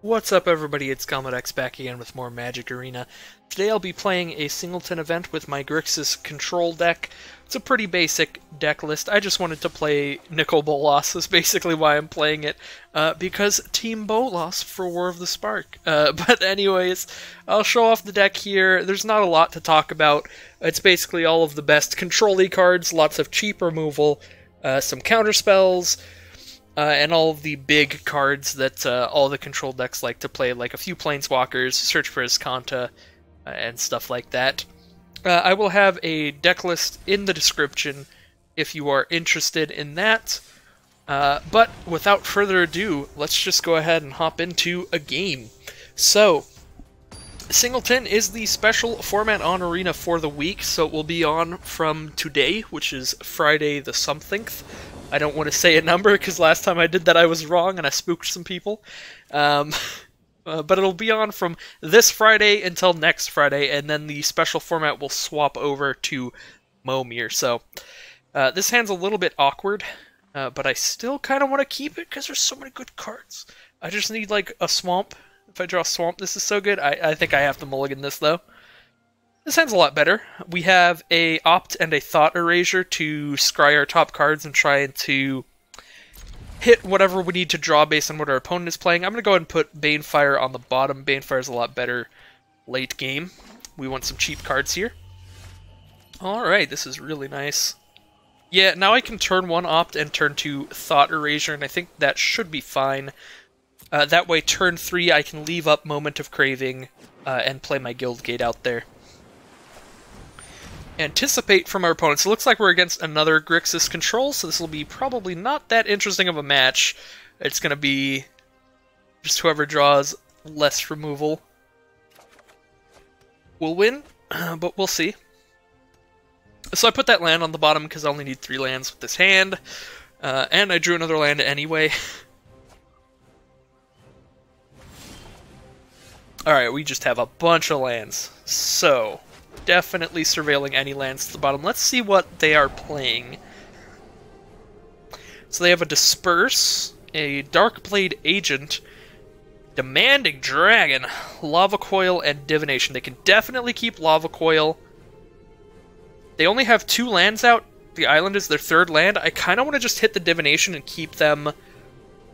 What's up everybody, it's Gomlet back again with more Magic Arena. Today I'll be playing a Singleton event with my Grixis control deck. It's a pretty basic deck list. I just wanted to play Nicol Bolas, is basically why I'm playing it, because Team Bolas for War of the Spark. But anyways, I'll show off the deck here. There's not a lot to talk about. It's basically all of the best control-y cards, lots of cheap removal, some counter spells, and all of the big cards that all the control decks like to play, like a few planeswalkers, search for Azcanta, and stuff like that. I will have a deck list in the description if you are interested in that. But without further ado, let's just go ahead and hop into a game. So, Singleton is the special format on Arena for the week, so it will be on from today, which is Friday the somethingth. I don't want to say a number, because last time I did that I was wrong and I spooked some people. But it'll be on from this Friday until next Friday, and then the special format will swap over to Momir. So, this hand's a little bit awkward, but I still kind of want to keep it, because there's so many good cards. I just need, like, a swamp. If I draw a swamp, this is so good. I think I have to mulligan this, though. This hand's a lot better. We have a Opt and a Thought Erasure to scry our top cards and try to hit whatever we need to draw based on what our opponent is playing. I'm going to go ahead and put Banefire on the bottom. Banefire's a lot better late game. We want some cheap cards here. Alright, this is really nice. Yeah, now I can turn 1 Opt and turn 2 Thought Erasure, and I think that should be fine. That way, turn 3 I can leave up Moment of Craving and play my Guildgate out there. Anticipate from our opponents. It looks like we're against another Grixis control, so this will be probably not that interesting of a match. It's going to be just whoever draws less removal will win, but we'll see. So I put that land on the bottom because I only need 3 lands with this hand, and I drew another land anyway. Alright, we just have a bunch of lands, so definitely surveilling any lands to the bottom. Let's see what they are playing. So they have a Disperse, a Darkblade Agent, Demanding Dragon, Lava Coil, and Divination. They can definitely keep Lava Coil. They only have 2 lands out. The island is their 3rd land. I kind of want to just hit the Divination and keep them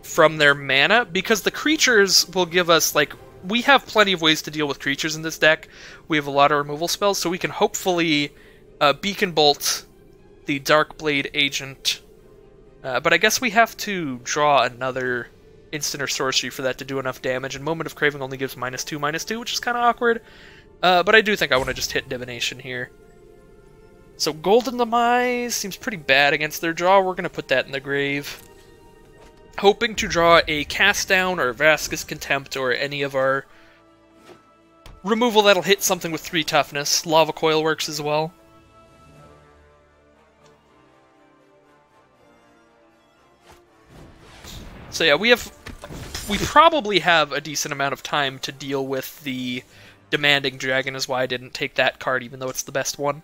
from their mana, because the creatures will give us, like, we have plenty of ways to deal with creatures in this deck. We have a lot of removal spells, so we can hopefully Beacon Bolt the Darkblade Agent. But I guess we have to draw another instant or sorcery for that to do enough damage, and Moment of Craving only gives -2/-2, which is kind of awkward. But I do think I want to just hit Divination here. So Golden Demise seems pretty bad against their draw. We're going to put that in the grave. Hoping to draw a Cast Down or Vraska's Contempt or any of our removal that'll hit something with 3 toughness. Lava Coil works as well. So yeah, we probably have a decent amount of time to deal with the Demanding Dragon, is why I didn't take that card, even though it's the best one.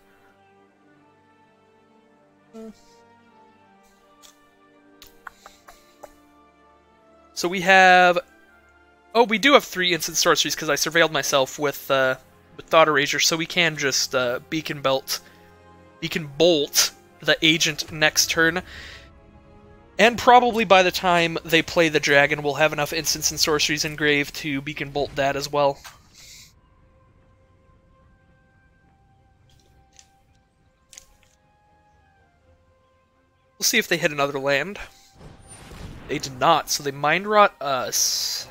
So we have... Oh, we do have 3 instant sorceries, because I surveilled myself with Thought Erasure, so we can just Beacon Bolt the Agent next turn. And probably by the time they play the Dragon, we'll have enough instants and sorceries in grave to Beacon Bolt that as well. We'll see if they hit another land. They did not, so they Mind Rot us.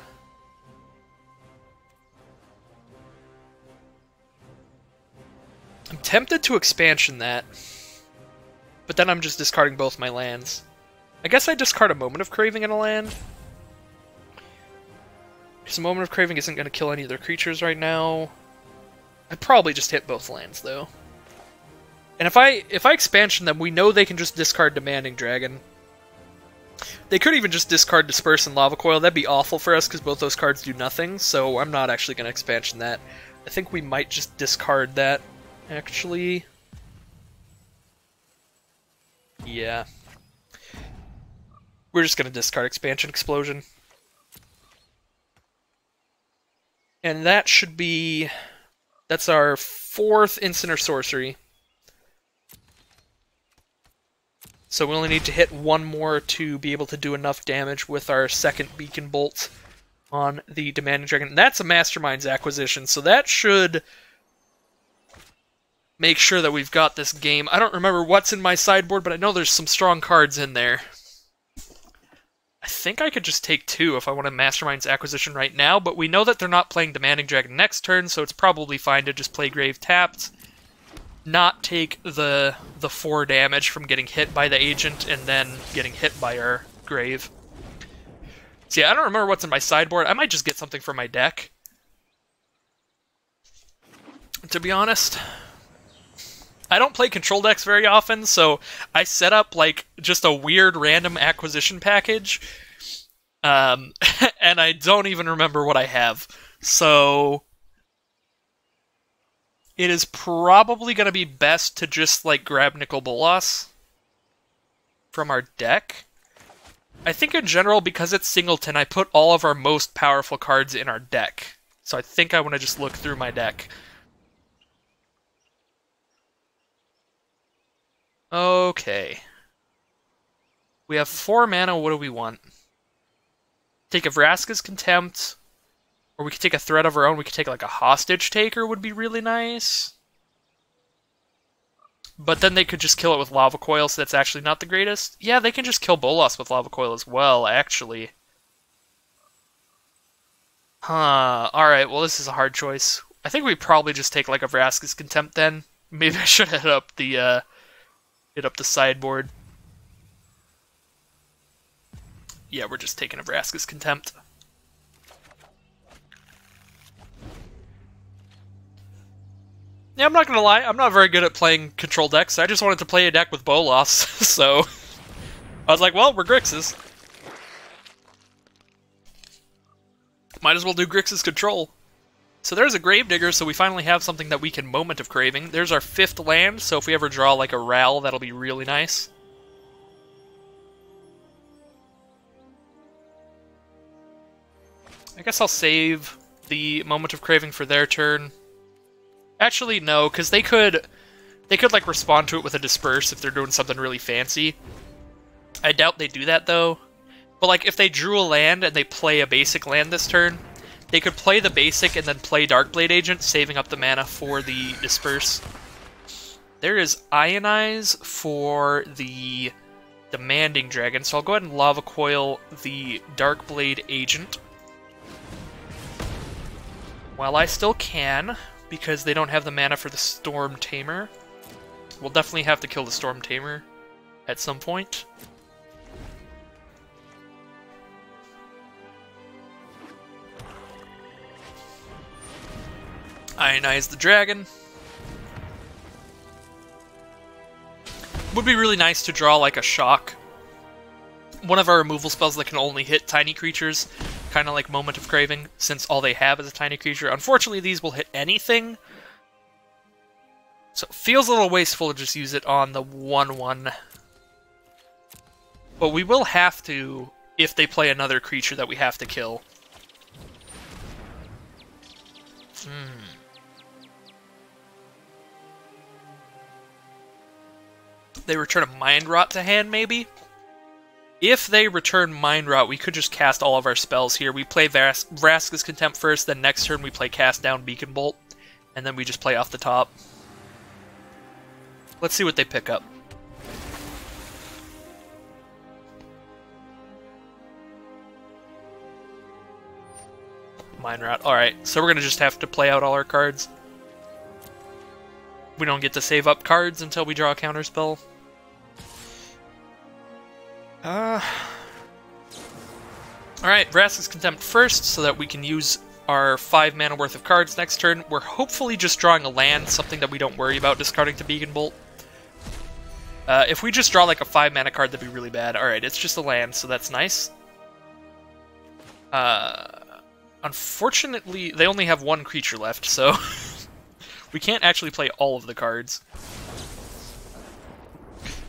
I'm tempted to expansion that, but then I'm just discarding both my lands. I guess I discard a Moment of Craving in a land, because a Moment of Craving isn't going to kill any of their creatures right now. I'd probably just hit both lands, though. And if I expansion them, we know they can just discard Demanding Dragon. They could even just discard Disperse and Lava Coil. That'd be awful for us, because both those cards do nothing, so I'm not actually going to expansion that. I think we might just discard that, actually. Yeah. We're just going to discard Expansion Explosion. And that should be... That's our 4th instant or sorcery. So we only need to hit one more to be able to do enough damage with our 2nd Beacon Bolt on the Demanding Dragon. And that's a Mastermind's acquisition, so that should make sure that we've got this game. I don't remember what's in my sideboard, but I know there's some strong cards in there. I think I could just take 2 if I want a Mastermind's acquisition right now, but we know that they're not playing Demanding Dragon next turn, so it's probably fine to just play Grave tapped. Not take the 4 damage from getting hit by the agent and then getting hit by our Grave. See, I don't remember what's in my sideboard. I might just get something from my deck, to be honest. I don't play control decks very often, so I set up like just a weird random acquisition package, and I don't even remember what I have. So it is probably going to be best to just like grab Nicol Bolas from our deck. I think in general, because it's Singleton, I put all of our most powerful cards in our deck. So I think I want to just look through my deck. Okay. We have 4 mana, what do we want? Take a Vraska's Contempt, or we could take a threat of our own. We could take like a Hostage Taker would be really nice. But then they could just kill it with Lava Coil, so that's actually not the greatest. Yeah, they can just kill Bolas with Lava Coil as well, actually. Huh, alright, well this is a hard choice. I think we probably just take like a Vraska's Contempt then. Maybe I should hit up the sideboard. Yeah, we're just taking a Vraska's Contempt. Yeah, I'm not gonna lie, I'm not very good at playing control decks. I just wanted to play a deck with Bolas, so I was like, well, we're Grixis. Might as well do Grixis control. So there's a Gravedigger, so we finally have something that we can Moment of Craving. There's our 5th land, so if we ever draw like a Ral, that'll be really nice. I guess I'll save the Moment of Craving for their turn. Actually, no, because they could like respond to it with a Disperse if they're doing something really fancy. I doubt they do that though. But like if they drew a land and they play a basic land this turn, they could play the basic and then play Darkblade Agent, saving up the mana for the Disperse. There is Ionize for the Demanding Dragon, so I'll go ahead and Lava Coil the Darkblade Agent. While I still can, because they don't have the mana for the Storm Tamer. We'll definitely have to kill the Storm Tamer at some point. Ionize the dragon. Would be really nice to draw like a Shock. One of our removal spells that can only hit tiny creatures, kind of like Moment of Craving, since all they have is a tiny creature. Unfortunately, these will hit anything. So it feels a little wasteful to just use it on the 1/1. But we will have to if they play another creature that we have to kill. They return a Mind Rot to hand, maybe? If they return Mind Rot, we could just cast all of our spells here. We play Vraska's Contempt first, then next turn we play Cast Down Beacon Bolt, and then we just play off the top. Let's see what they pick up. Mind Rot. Alright, so we're going to just have to play out all our cards. We don't get to save up cards until we draw a counterspell. Alright, Vraska's Contempt first, so that we can use our 5 mana worth of cards next turn. We're hopefully just drawing a land, something that we don't worry about discarding to Beacon Bolt. If we just draw like a 5 mana card, that'd be really bad. Alright, it's just a land, so that's nice. Unfortunately, they only have 1 creature left, so we can't actually play all of the cards.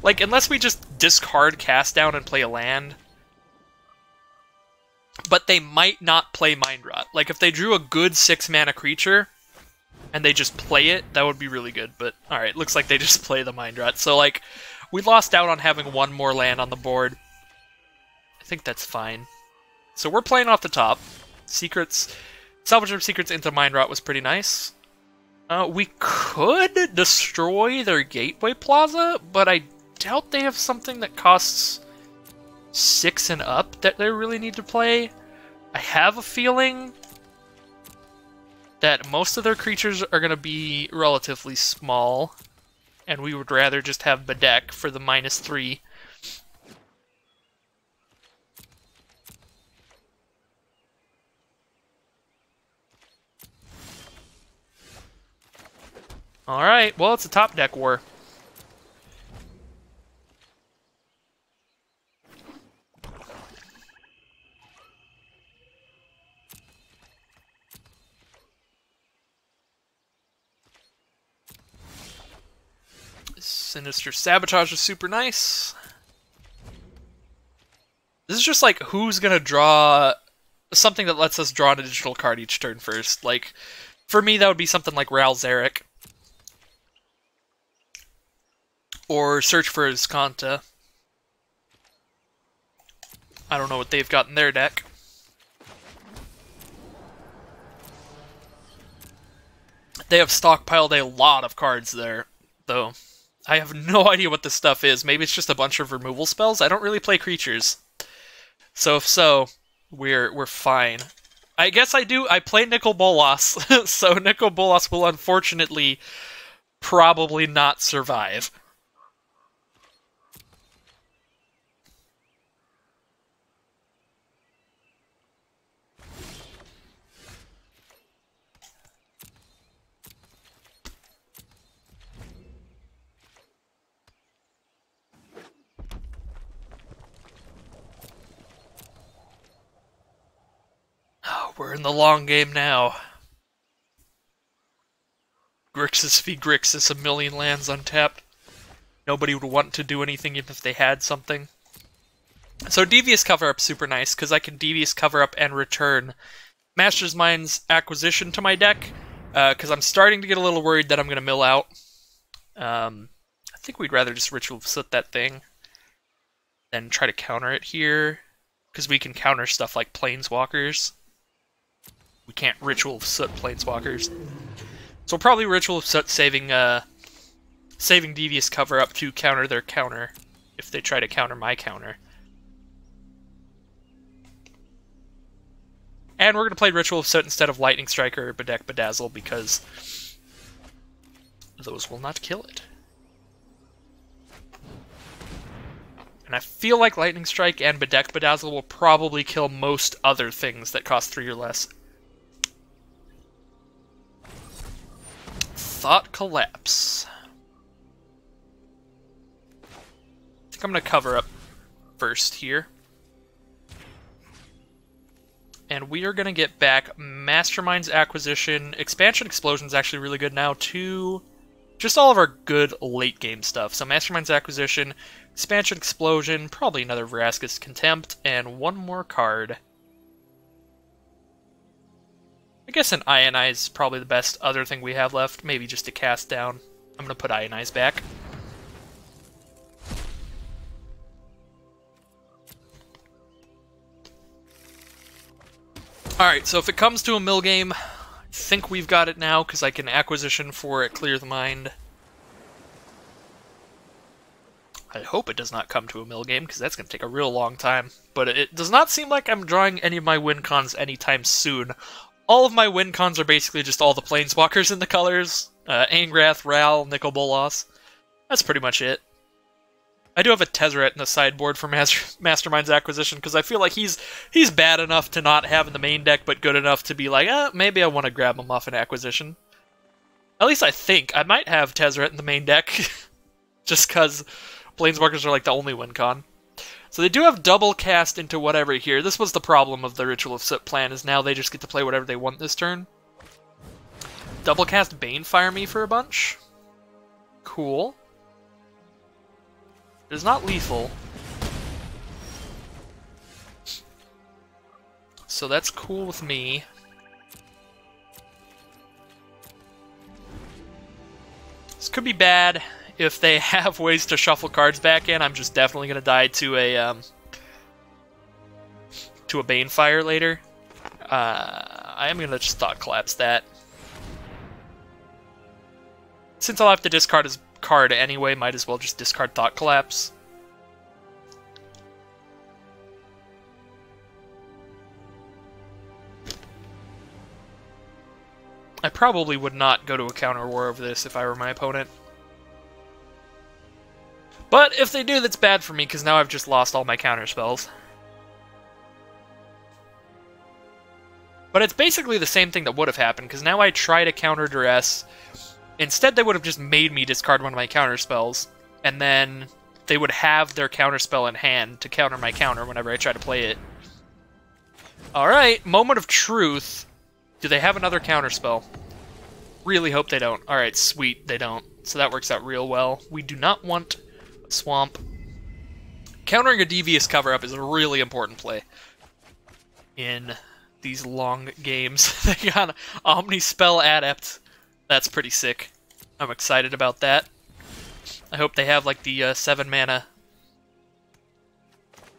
Like, unless we just discard Cast Down and play a land, but they might not play Mind Rot. Like, if they drew a good 6-mana creature, and they just play it, that would be really good. But, alright, looks like they just play the Mind Rot. So, like, we lost out on having one more land on the board. I think that's fine. So we're playing off the top. Secrets, Salvage of Secrets into Mind Rot was pretty nice. We could destroy their Gateway Plaza, but I doubt they have something that costs 6 and up that they really need to play. I have a feeling that most of their creatures are going to be relatively small, and we would rather just have Bedeck for the -3. Alright, well, it's a top deck war. Sinister Sabotage is super nice. This is just like, who's gonna draw something that lets us draw a digital card each turn first. Like, for me, that would be something like Ral Zarek. Or Search for Azcanta. I don't know what they've got in their deck. They have stockpiled a lot of cards there, though. I have no idea what this stuff is. Maybe it's just a bunch of removal spells? I don't really play creatures. So if so, we're fine. I guess I do. I play Nicol Bolas, so Nicol Bolas will unfortunately probably not survive. We're in the long game now. Grixis v. Grixis, 1,000,000 lands untapped. Nobody would want to do anything even if they had something. So Devious Cover-Up super nice, because I can Devious Cover-Up and return Mastermind's Acquisition to my deck, because I'm starting to get a little worried that I'm going to mill out. I think we'd rather just Ritual of Soot that thing than try to counter it here, because we can counter stuff like Planeswalkers. We can't Ritual of Soot Planeswalkers. So we'll probably Ritual of Soot saving Devious Cover-Up to counter their counter, if they try to counter my counter. And we're going to play Ritual of Soot instead of Lightning Strike or Bedeck Bedazzle, because those will not kill it. And I feel like Lightning Strike and Bedeck Bedazzle will probably kill most other things that cost 3 or less. Thought Collapse. I think I'm going to cover up first here. And we are going to get back Mastermind's Acquisition. Expansion Explosion is actually really good now, too. Just all of our good late game stuff. So Mastermind's Acquisition, Expansion Explosion, probably another Vraska's Contempt, and one more card. I guess an Ionize is probably the best other thing we have left. Maybe just to cast down. I'm going to put Ionize back. Alright, so if it comes to a mill game, I think we've got it now, because I can Acquisition for it, Clear the Mind. I hope it does not come to a mill game, because that's going to take a real long time. But it does not seem like I'm drawing any of my win cons anytime soon. All of my win cons are basically just all the Planeswalkers in the colors. Angrath, Ral, Nicol Bolas. That's pretty much it. I do have a Tezzeret in the sideboard for Mastermind's Acquisition, because I feel like he's bad enough to not have in the main deck, but good enough to be like, maybe I want to grab him off an Acquisition. At least I think. I might have Tezzeret in the main deck, just because Planeswalkers are like the only win con. So they do have double cast into whatever here. This was the problem of the Ritual of Soot plan, is now they just get to play whatever they want this turn. Double cast Banefire me for a bunch. Cool. It is not lethal. So that's cool with me. This could be bad if they have ways to shuffle cards back in. I'm just definitely going to die to a Banefire later. I am going to just Thought Collapse that. Since I'll have to discard his card anyway, might as well just discard Thought Collapse. I probably would not go to a counter war over this if I were my opponent. But if they do, that's bad for me, because now I've just lost all my counter spells. But it's basically the same thing that would have happened, because now I try to counter Duress. Instead, they would have just made me discard one of my counter spells, and then they would have their counter spell in hand to counter my counter whenever I try to play it. Alright, Moment of Truth. Do they have another counter spell? Really hope they don't. Alright, sweet, they don't. So that works out real well. We do not want a swamp. Countering a Devious Cover-Up is a really important play in these long games. They got Omnispell Adept. That's pretty sick. I'm excited about that. I hope they have like the 7 mana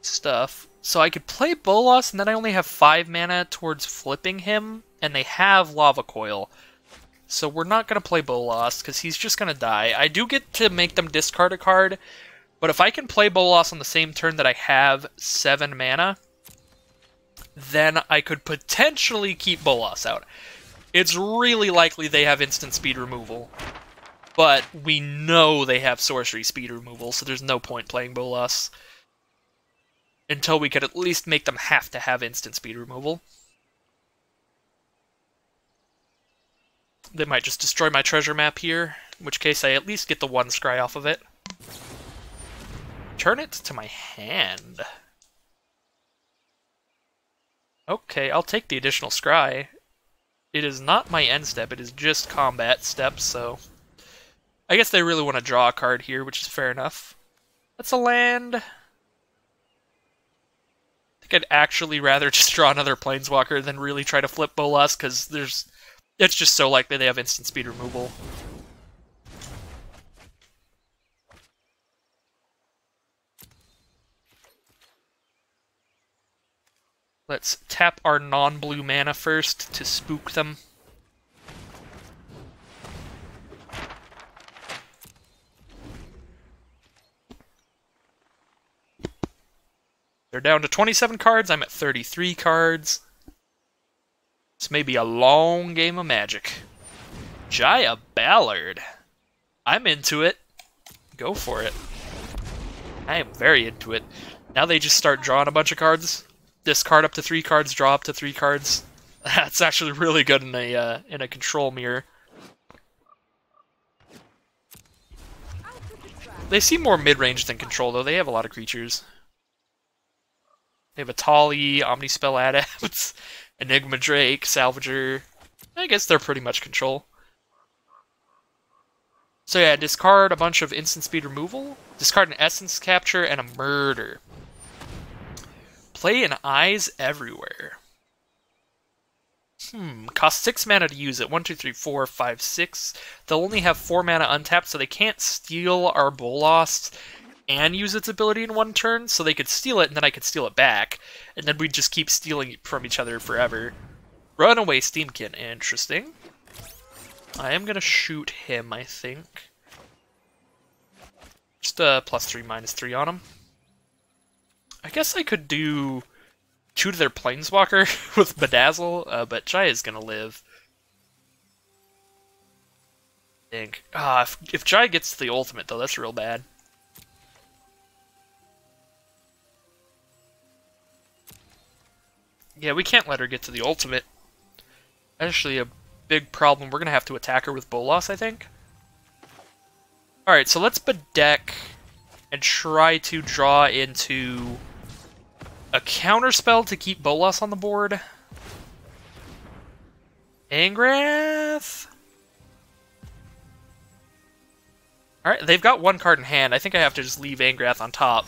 stuff. So I could play Bolas, and then I only have 5 mana towards flipping him, and they have Lava Coil. So we're not going to play Bolas, because he's just going to die. I do get to make them discard a card, but if I can play Bolas on the same turn that I have 7 mana, then I could potentially keep Bolas out. It's really likely they have instant speed removal, but we know they have sorcery speed removal, so there's no point playing Bolas until we could at least make them have to have instant speed removal. They might just destroy my treasure map here, in which case I at least get the 1 scry off of it. Turn it to my hand. Okay, I'll take the additional scry. It is not my end step, it is just combat steps, so I guess they really want to draw a card here, which is fair enough. That's a land. I think I'd actually rather just draw another Planeswalker than really try to flip Bolas, because it's just so likely they have instant speed removal. Let's tap our non-blue mana first to spook them. They're down to 27 cards, I'm at 33 cards. This may be a long game of Magic. Jaya Ballard. I'm into it. Go for it. I am very into it. Now they just start drawing a bunch of cards. Discard up to 3 cards, draw up to 3 cards. That's actually really good in a control mirror. They seem more mid-range than control, though. They have a lot of creatures. They have a Tali, Omnispell Adept, Enigma Drake, Salvager. I guess they're pretty much control. So yeah, discard a bunch of instant speed removal, discard an Essence Capture, and a Murder. Play an Eyes Everywhere. Cost 6 mana to use it. 1, 2, 3, 4, 5, 6. They'll only have 4 mana untapped, so they can't steal our Bolas and use its ability in 1 turn, so they could steal it, and then I could steal it back, and then we'd just keep stealing from each other forever. Runaway Steamkin. Interesting. I am going to shoot him, I think. Just a +3, -3 on him. I guess I could do 2 to their Planeswalker with Bedazzle, but Jaya is going to live. I think. If Jaya gets to the ultimate, though, that's real bad. Yeah, we can't let her get to the ultimate. Actually, a big problem. We're going to have to attack her with Bolas, I think. Alright, so let's Bedeck and try to draw into a counterspell to keep Bolas on the board. Angrath? Alright, they've got 1 card in hand. I think I have to just leave Angrath on top.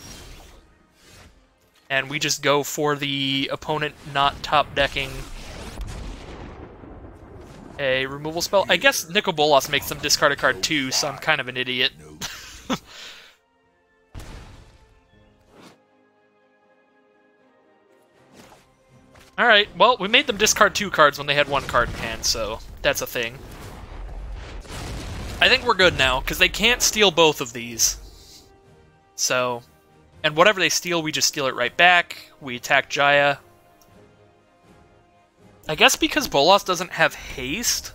and we just go for the opponent not top decking a removal spell. I guess Nicol Bolas makes them discard a card too, so I'm kind of an idiot. Alright, well, we made them discard 2 cards when they had 1 card in hand, so that's a thing. I think we're good now, because they can't steal both of these. So, and whatever they steal, we just steal it right back. We attack Jaya. I guess because Bolas doesn't have haste,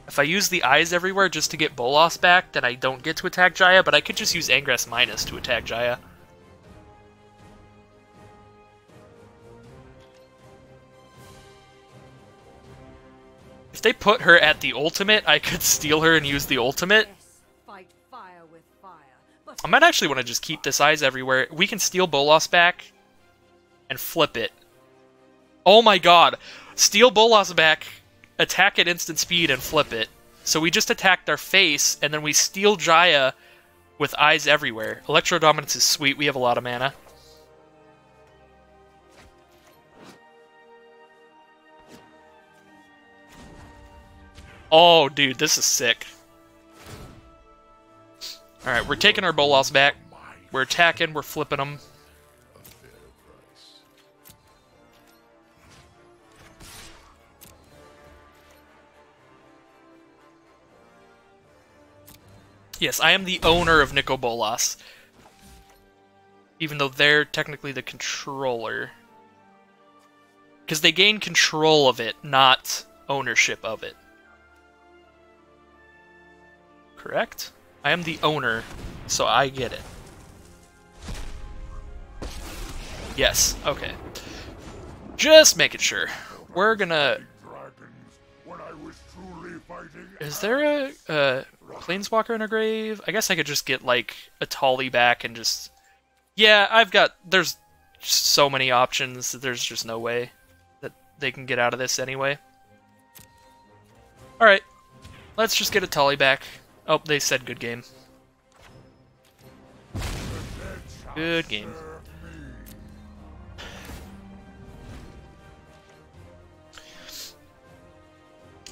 if I use the Eyes Everywhere just to get Bolas back, then I don't get to attack Jaya, but I could just use Ingress Minus to attack Jaya. If they put her at the ultimate, I could steal her and use the ultimate. I might actually want to just keep this Eyes Everywhere. We can steal Bolas back and flip it. Oh my god! Steal Bolas back, attack at instant speed, and flip it. So we just attacked our face, and then we steal Jaya with Eyes Everywhere. Electrodominance is sweet, we have a lot of mana. Oh, dude, this is sick. Alright, we're taking our Bolas back. We're attacking, we're flipping them. Yes, I am the owner of Nicol Bolas. Even though they're technically the controller. Because they gain control of it, not ownership of it. Correct? I am the owner, so I get it. Yes, okay. Just making sure. We're gonna... Is there a Planeswalker in a grave? I guess I could just get, like, a Tali back and just... Yeah, I've got... There's so many options that there's just no way that they can get out of this anyway. Alright. Let's just get a Tali back. Oh, they said good game. Good game.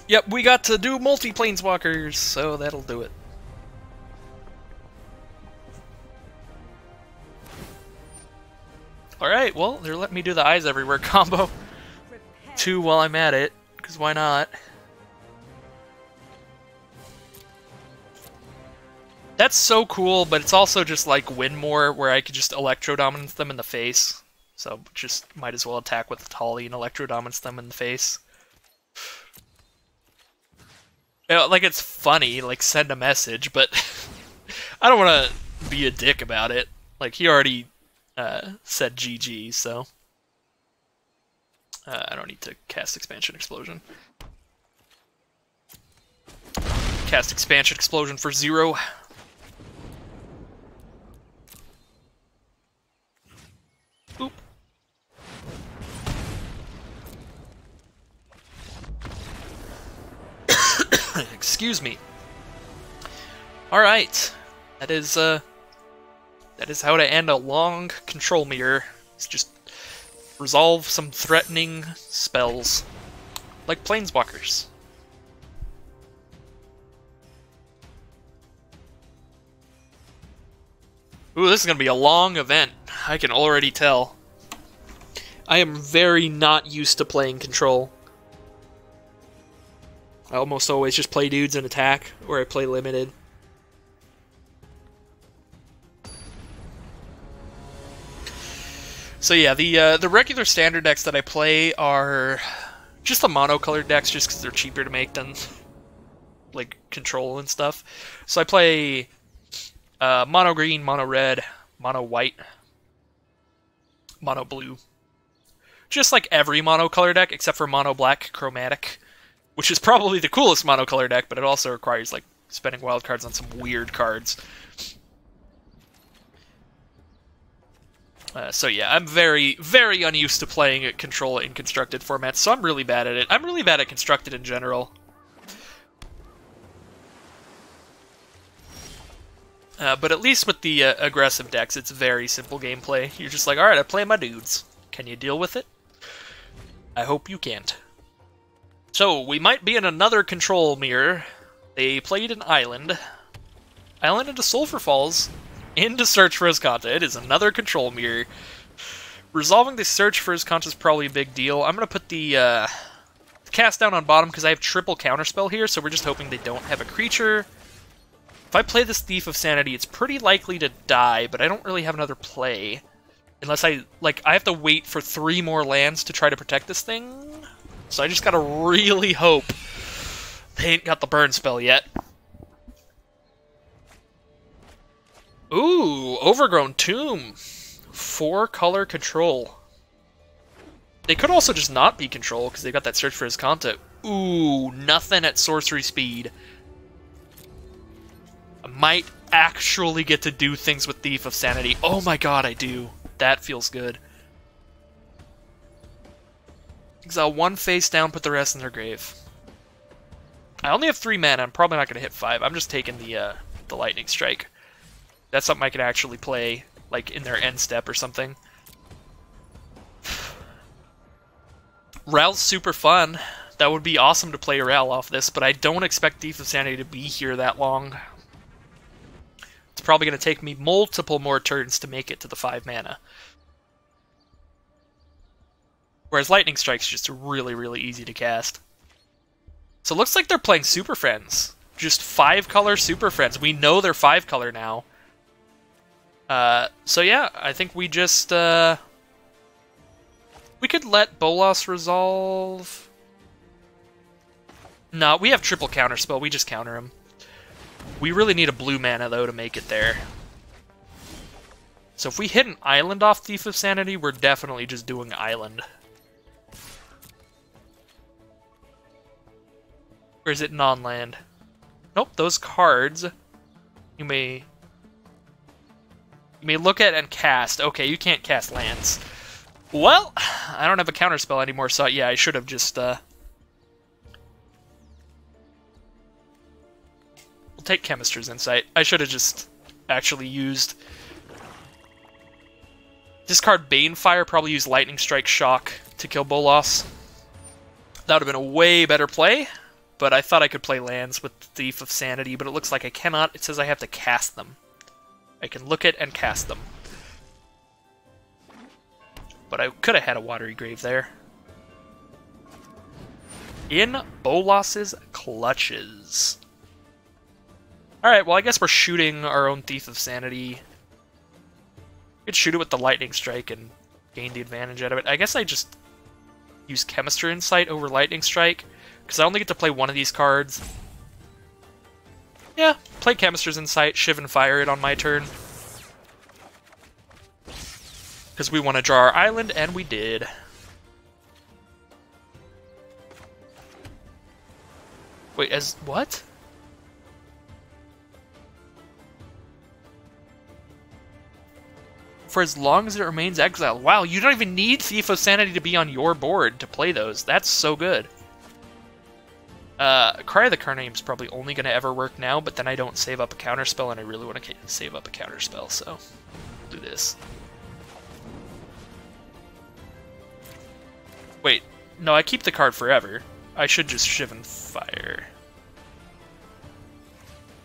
Yep, we got to do multi-planeswalkers, so that'll do it. Alright, well, they're letting me do the Eyes Everywhere combo. 2 while I'm at it, because why not? That's so cool, but it's also just like Winmore, where I could just Electrodominance them in the face. So just might as well attack with Tali and Electrodominance them in the face. You know, like, it's funny, like, send a message, but I don't want to be a dick about it. Like, he already said GG, so I don't need to cast Expansion Explosion. Cast Expansion Explosion for 0. Oop. Excuse me. Alright. That is how to end a long control mirror. It's just resolve some threatening spells. Like Planeswalkers. Ooh, this is gonna be a long event. I can already tell. I am very not used to playing control. I almost always just play dudes and attack, or I play limited. So yeah, the regular standard decks that I play are just the mono-colored decks, just because they're cheaper to make than like control and stuff. So I play mono green, mono red, mono white, mono blue. Just like every mono-color deck, except for mono black chromatic, which is probably the coolest mono-color deck, but it also requires like spending wild cards on some weird cards. So yeah, I'm very, very unused to playing control in constructed formats, so I'm really bad at it. I'm really bad at constructed in general. But at least with the aggressive decks, it's very simple gameplay. You're just like, alright, I play my dudes. Can you deal with it? I hope you can't. So, we might be in another control mirror. They played an island. Island into Sulphur Falls. Into Search for Azcanta. It is another control mirror. Resolving the Search for Azcanta is probably a big deal. I'm going to put the cast down on bottom because I have triple counterspell here, so we're just hoping they don't have a creature. If I play this Thief of Sanity, it's pretty likely to die, but I don't really have another play. Unless I have to wait for 3 more lands to try to protect this thing. So I just gotta really hope they ain't got the burn spell yet. Ooh, Overgrown Tomb. 4-color control. They could also just not be control, because they got that Search for Azcanta. Ooh, nothing at sorcery speed. I might actually get to do things with Thief of Sanity. Oh my god, I do. That feels good. Exile 1 face down, put the rest in their grave. I only have 3 mana, I'm probably not going to hit 5. I'm just taking the Lightning Strike. That's something I could actually play, like, in their end step or something. Ral's super fun. That would be awesome to play Ral off this, but I don't expect Thief of Sanity to be here that long. It's probably going to take me multiple more turns to make it to the 5 mana. Whereas Lightning Strike's just really, really easy to cast. So it looks like they're playing Super Friends. Just 5-color Super Friends. We know they're 5-color now. So yeah, I think we just... we could let Bolas resolve... No, we have triple counterspell. We just counter him. We really need a blue mana, though, to make it there. So if we hit an island off Thief of Sanity, we're definitely just doing island. Or is it non-land? Nope, those cards you may look at and cast. Okay, you can't cast lands. Well, I don't have a counterspell anymore, so yeah, I should have just... We'll take Chemister's Insight. I should have just actually used... Discard Banefire, probably use Lightning Strike Shock to kill Bolas. That would have been a way better play. But I thought I could play lands with Thief of Sanity, but it looks like I cannot. It says I have to cast them. I can look at and cast them. But I could have had a Watery Grave there. In Bolas's clutches. Alright, well I guess we're shooting our own Thief of Sanity. We could shoot it with the Lightning Strike and gain the advantage out of it. I guess I just use Chemister Insight over Lightning Strike. Because I only get to play one of these cards. Yeah, play Chemister's Insight, Shivan Fire it on my turn. Because we want to draw our island, and we did. Wait, as... what? For as long as it remains exiled. Wow, you don't even need Thief of Sanity to be on your board to play those. That's so good. Cry of the Carnarium is probably only going to ever work now, but then I don't save up a counterspell, and I really want to save up a counterspell, so we'll do this. Wait, no, I keep the card forever. I should just Shivan Fire.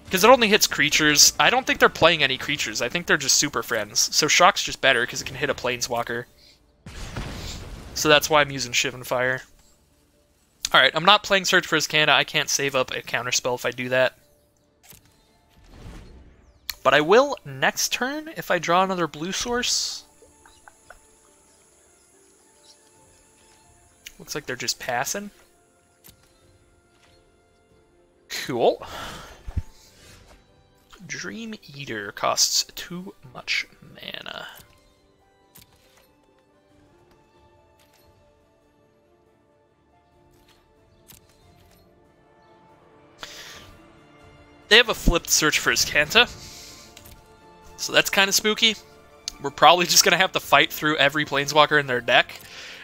Because it only hits creatures. I don't think they're playing any creatures. I think they're just Super Friends. So Shock's just better, because it can hit a Planeswalker. So that's why I'm using Shivan Fire. Alright, I'm not playing Search for Azcanta. I can't save up a counterspell if I do that. But I will next turn if I draw another blue source. Looks like they're just passing. Cool. Dream Eater costs too much mana. They have a flipped Search for Azcanta, so that's kind of spooky. We're probably just going to have to fight through every Planeswalker in their deck,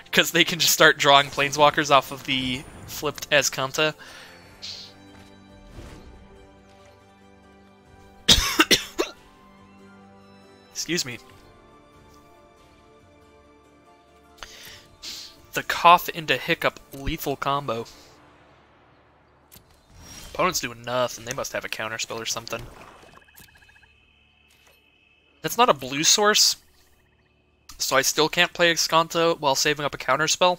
because they can just start drawing Planeswalkers off of the flipped Excuse me. The cough into hiccup lethal combo. Opponent's doing nothing. They must have a counterspell or something. That's not a blue source, so I still can't play Azcanta while saving up a counterspell.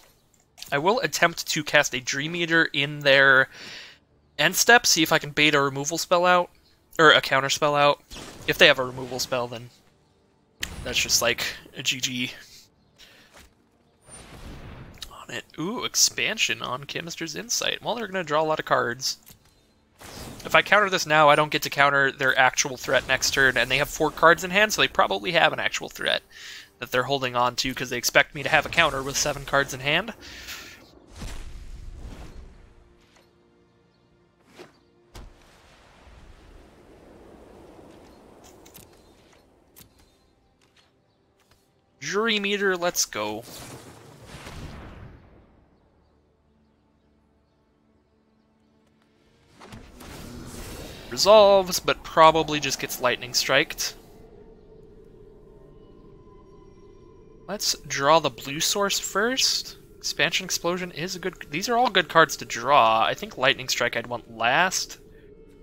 I will attempt to cast a Dream Eater in their end step, see if I can bait a removal spell out, or a counterspell out. If they have a removal spell, then that's just like a GG on it. Ooh, expansion on Chemister's Insight. Well, they're going to draw a lot of cards. If I counter this now, I don't get to counter their actual threat next turn, and they have 4 cards in hand, so they probably have an actual threat that they're holding on to because they expect me to have a counter with 7 cards in hand. Dream Eater, let's go. Resolves, but probably just gets lightning striked. Let's draw the blue source first. Expansion Explosion is a good... These are all good cards to draw. I think Lightning Strike I'd want last.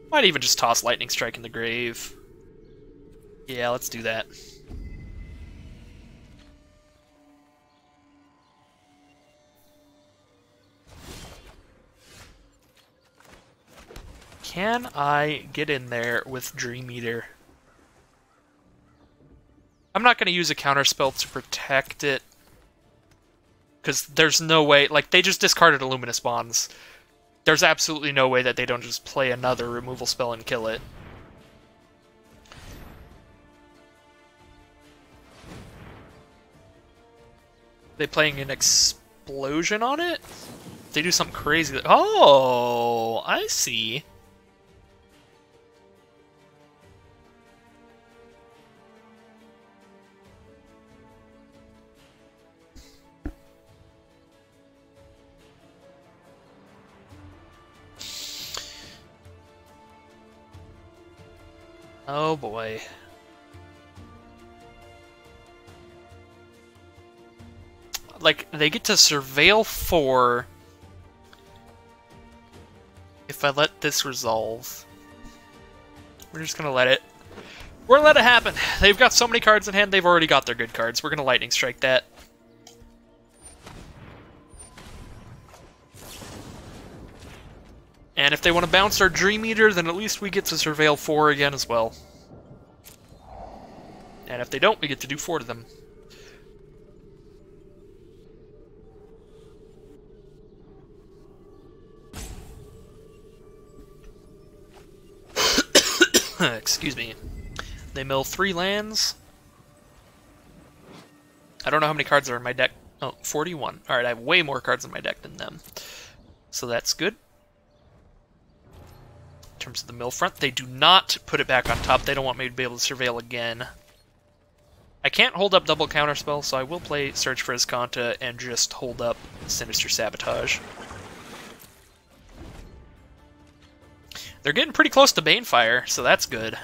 Might even just toss Lightning Strike in the grave. Yeah, let's do that. Can I get in there with Dream Eater? I'm not going to use a counterspell to protect it, because there's no way... Like, they just discarded a Luminous Bonds. There's absolutely no way that they don't just play another removal spell and kill it. They playing an explosion on it? They do something crazy. Oh, I see. Oh boy. Like, they get to Surveil 4 if I let this resolve. We're just gonna let it. We're gonna let it happen. They've got so many cards in hand, they've already got their good cards. We're gonna Lightning Strike that. And if they want to bounce our Dream Eater, then at least we get to Surveil 4 again as well. And if they don't, we get to do 4 to them. Excuse me. They mill 3 lands. I don't know how many cards are in my deck. Oh, 41. Alright, I have way more cards in my deck than them. So that's good. In terms of the mill front, they do not put it back on top. They don't want me to be able to Surveil again. I can't hold up double counterspell, so I will play Search for Azcanta and just hold up Sinister Sabotage. They're getting pretty close to Banefire, so that's good.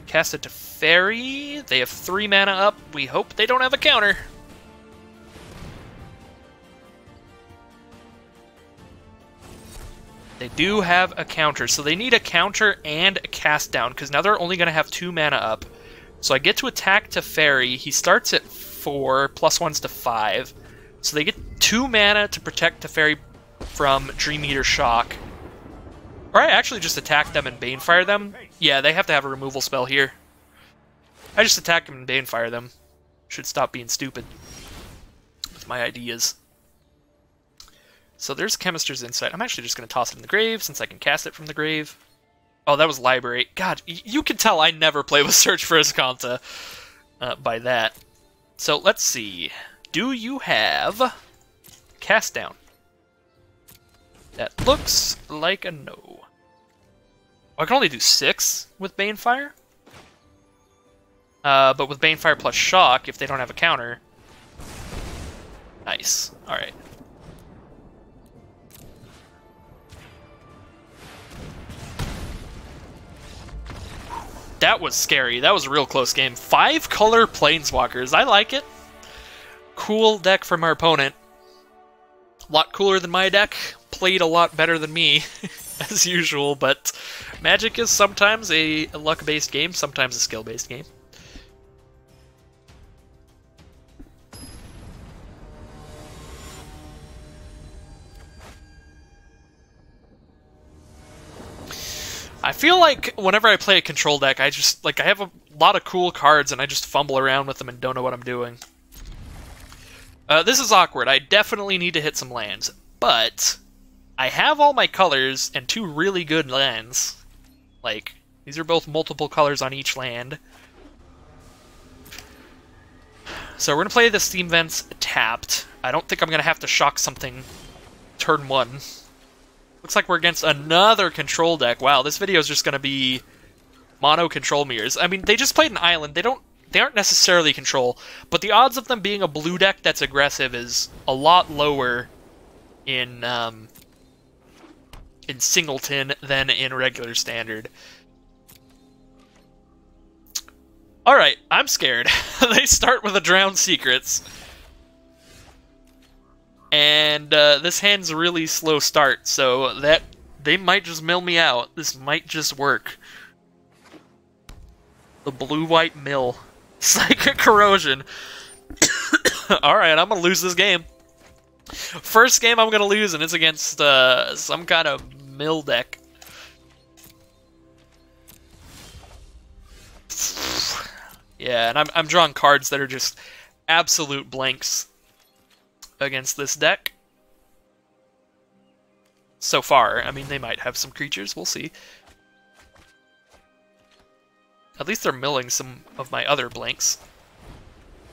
Cast it to Fairy. They have 3 mana up. We hope they don't have a counter. They do have a counter, so they need a counter and a cast down, because now they're only going to have 2 mana up. So I get to attack to Fairy. He starts at 4, +1's to 5. So they get 2 mana to protect Teferi from Dream Eater Shock. Or I actually just attack them and Banefire them. Yeah, they have to have a removal spell here. I just attack them and Banefire them. Should stop being stupid with my ideas. So there's Chemister's Insight. I'm actually just going to toss it in the grave since I can cast it from the grave. Oh, that was Library. God, you can tell I never play with Search for Azcanta by that. So let's see. Do you have Cast Down? That looks like a no. Oh, I can only do 6 with Banefire. But with Banefire plus Shock, if they don't have a counter. Nice. Alright. That was scary. That was a real close game. 5-color planeswalkers. I like it. Cool deck from our opponent. A lot cooler than my deck. Played a lot better than me, as usual, but Magic is sometimes a luck-based game, sometimes a skill-based game. I feel like whenever I play a control deck, I just, like, I have a lot of cool cards and I just fumble around with them and don't know what I'm doing. This is awkward. I definitely need to hit some lands, but I have all my colors and 2 really good lands. Like, these are both multiple colors on each land. So we're going to play the Steam Vents tapped. I don't think I'm going to have to shock something turn 1. Looks like we're against another control deck. Wow, this video is just going to be mono control mirrors. I mean, they just played an island. They aren't necessarily control, but the odds of them being a blue deck that's aggressive is a lot lower in Singleton than in regular standard. Alright, I'm scared. They start with a Drowned Secrets. And this hand's a really slow start, so that they might just mill me out. This might just work. The blue-white mill. Psychic Corrosion. Alright, I'm gonna lose this game. First game I'm gonna lose, and it's against some kind of mill deck. Yeah, and I'm drawing cards that are just absolute blanks against this deck. So far. I mean, they might have some creatures, we'll see. At least they're milling some of my other blanks.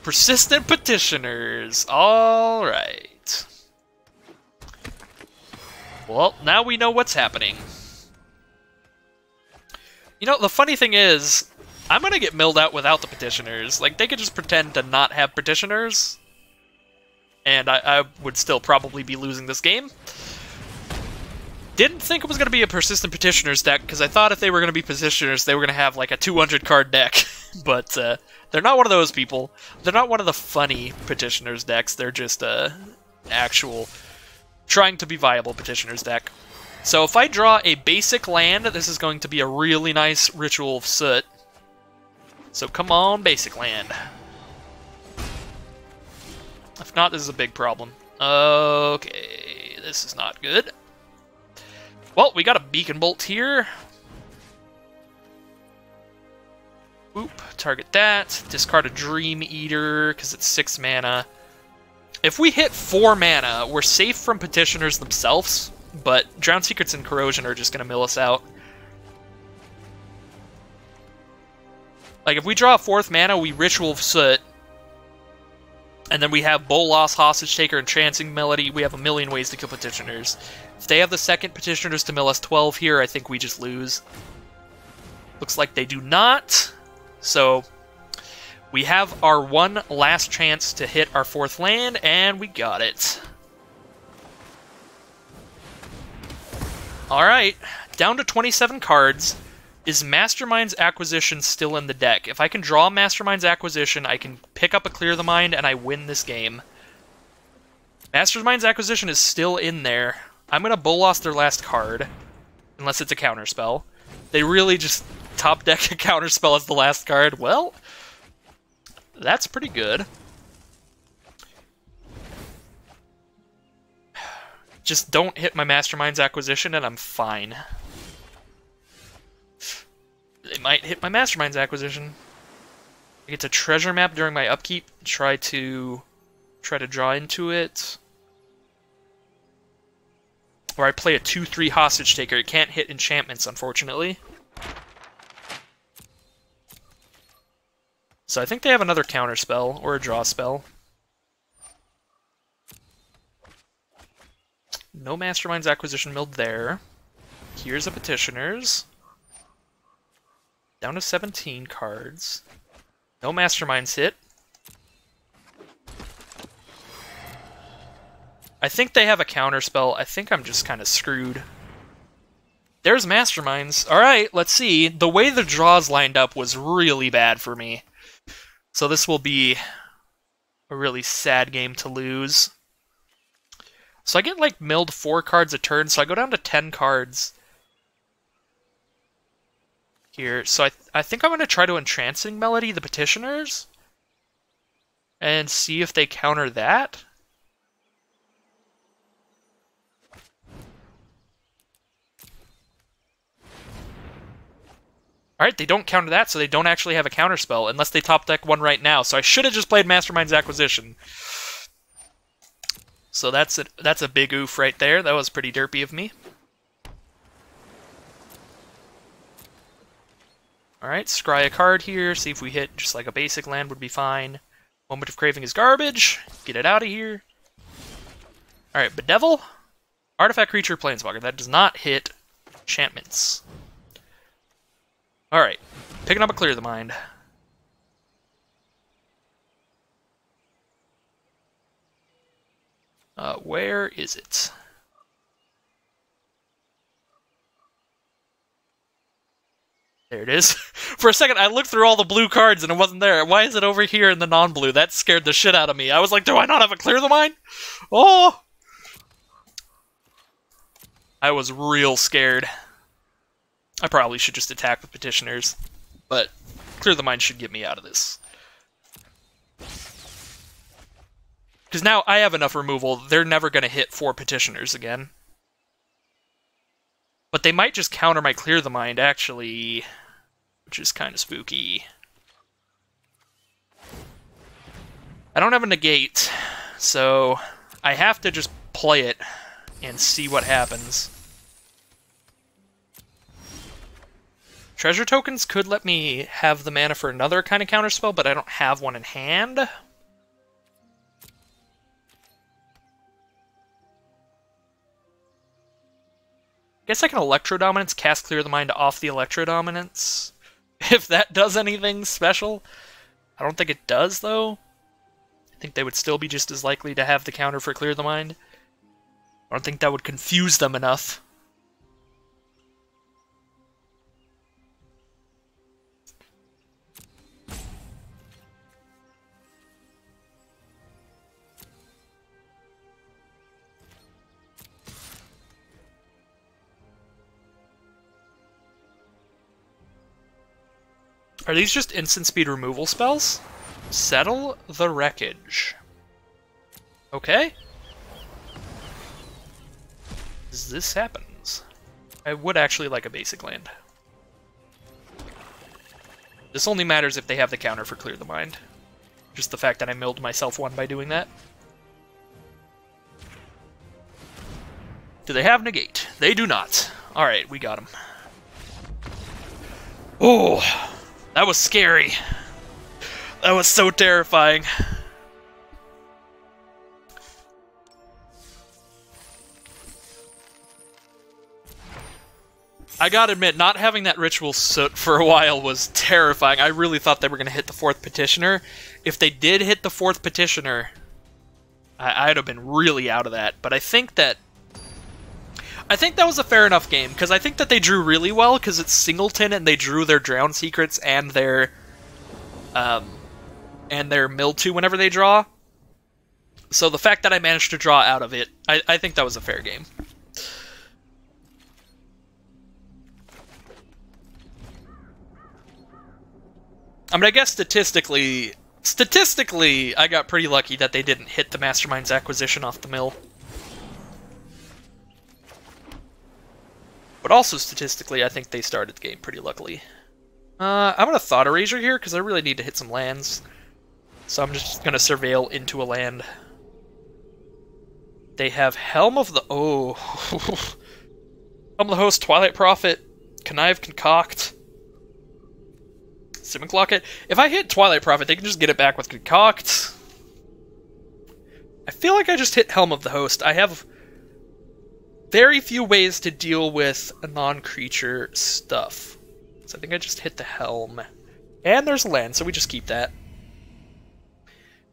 Persistent Petitioners! Alright. Well, now we know what's happening. You know, the funny thing is, I'm gonna get milled out without the Petitioners. Like, they could just pretend to not have Petitioners, and I would still probably be losing this game. Didn't think it was going to be a Persistent Petitioners deck, because I thought if they were going to be Petitioners, they were going to have, like, a 200-card deck. But, they're not one of those people. They're not one of the funny Petitioners decks. They're just, actual, trying to be viable Petitioners deck. So if I draw a basic land, this is going to be a really nice Ritual of Soot. So come on, basic land. If not, this is a big problem. Okay, this is not good. Well, we got a Beacon Bolt here. Oop, target that. Discard a Dream Eater, because it's 6 mana. If we hit 4 mana, we're safe from Petitioners themselves, but Drowned Secrets and Corrosion are just going to mill us out. Like, if we draw a 4th mana, we Ritual of Soot, and then we have Bolas, Hostage Taker, and Trancing Melody. We have a million ways to kill Petitioners. If they have the second Petitioners to mill us 12 here, I think we just lose. Looks like they do not. So, we have our one last chance to hit our 4th land, and we got it. Alright, down to 27 cards. Is Mastermind's Acquisition still in the deck? If I can draw Mastermind's Acquisition, I can pick up a Clear the Mind, and I win this game. Mastermind's Acquisition is still in there. I'm going to Bolas their last card, unless it's a counterspell. They really just top deck a counterspell as the last card. Well, that's pretty good. Just don't hit my Mastermind's Acquisition, and I'm fine. They might hit my Mastermind's Acquisition. I get to treasure map during my upkeep, try to draw into it. Or I play a 2/3 Hostage Taker. It can't hit enchantments, unfortunately. So I think they have another counter spell, or a draw spell. No Mastermind's Acquisition milled there. Here's a Petitioners. Down to 17 cards. No Masterminds hit. I think they have a counterspell. I think I'm just kind of screwed. There's Masterminds. Alright, let's see. The way the draws lined up was really bad for me. So this will be a really sad game to lose. So I get, like, milled 4 cards a turn, so I go down to 10 cards here. So I think I'm going to try to Entrancing Melody the Petitioners and see if they counter that. Alright, they don't counter that, so they don't actually have a counterspell, unless they top deck one right now. So I should have just played Mastermind's Acquisition. So that's a big oof right there. That was pretty derpy of me. Alright, scry a card here, see if we hit just like a basic land would be fine. Moment of Craving is garbage. Get it out of here. Alright, Bedevil. Artifact Creature, Planeswalker. That does not hit enchantments. Alright, picking up a Clear the Mind. Where is it? There it is. For a second, I looked through all the blue cards and it wasn't there. Why is it over here in the non-blue? That scared the shit out of me. I was like, do I not have a Clear the Mind? Oh! I was real scared. I probably should just attack with Petitioners, but Clear the Mind should get me out of this. Because now I have enough removal, they're never going to hit 4 Petitioners again. But they might just counter my Clear the Mind, actually, which is kind of spooky. I don't have a Negate, so I have to just play it and see what happens. Treasure tokens could let me have the mana for another kind of counterspell, but I don't have one in hand. I guess I can Electrodominance, cast Clear the Mind off the Electrodominance, if that does anything special. I don't think it does, though. I think they would still be just as likely to have the counter for Clear the Mind. I don't think that would confuse them enough. Are these just instant speed removal spells? Settle the Wreckage. Okay. This happens. I would actually like a basic land. This only matters if they have the counter for Clear the Mind. Just the fact that I milled myself one by doing that. Do they have Negate? They do not. Alright, we got him. Oh! That was scary. That was so terrifying. I gotta admit, not having that Ritual Soot for a while was terrifying. I really thought they were gonna hit the 4th Petitioner. If they did hit the 4th Petitioner, I'd have been really out of that. But I think that was a fair enough game, because I think that they drew really well, because it's Singleton, and they drew their Drowned Secrets and their Mill 2 whenever they draw. So the fact that I managed to draw out of it, I think that was a fair game. I mean, I guess statistically, I got pretty lucky that they didn't hit the Mastermind's Acquisition off the mill. But also statistically, I think they started the game pretty luckily. I'm going to Thought Erasure here, because I really need to hit some lands. So I'm just going to Surveil into a land. They have Helm of the... Oh. Helm of the Host, Twilight Prophet, Connive, Concoct, Simic Locket. If I hit Twilight Prophet, they can just get it back with Concoct. I feel like I just hit Helm of the Host. I have very few ways to deal with a non-creature stuff. So I think I just hit the Helm. And there's a land, so we just keep that.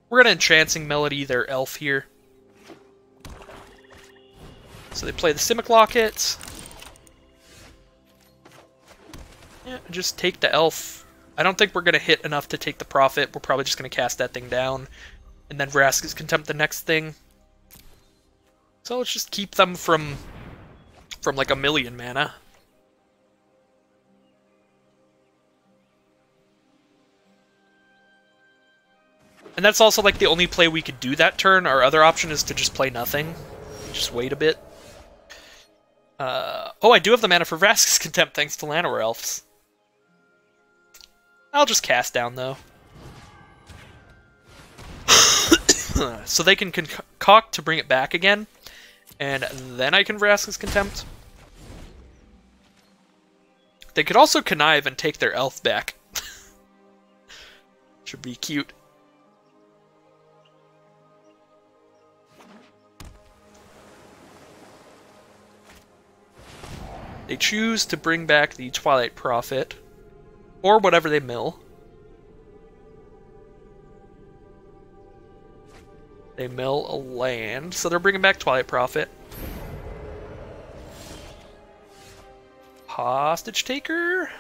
We're going to Entrancing Melody their elf here. So they play the Simic Locket. Yeah, just take the elf. I don't think we're going to hit enough to take the profit. We're probably just going to cast that thing down. And then Vraska's Contempt the next thing. So let's just keep them from like 1,000,000 mana. And that's also like the only play we could do that turn. Our other option is to just play nothing. Just wait a bit. Oh, I do have the mana for Vraska's Contempt thanks to Llanowar Elves. I'll just cast down, though. So they can concoct to bring it back again, and then I can Vraska's Contempt. They could also connive and take their elf back. Should be cute. They choose to bring back the Twilight Prophet, or whatever they mill. They mill a land, so they're bringing back Twilight Prophet. Hostage Taker?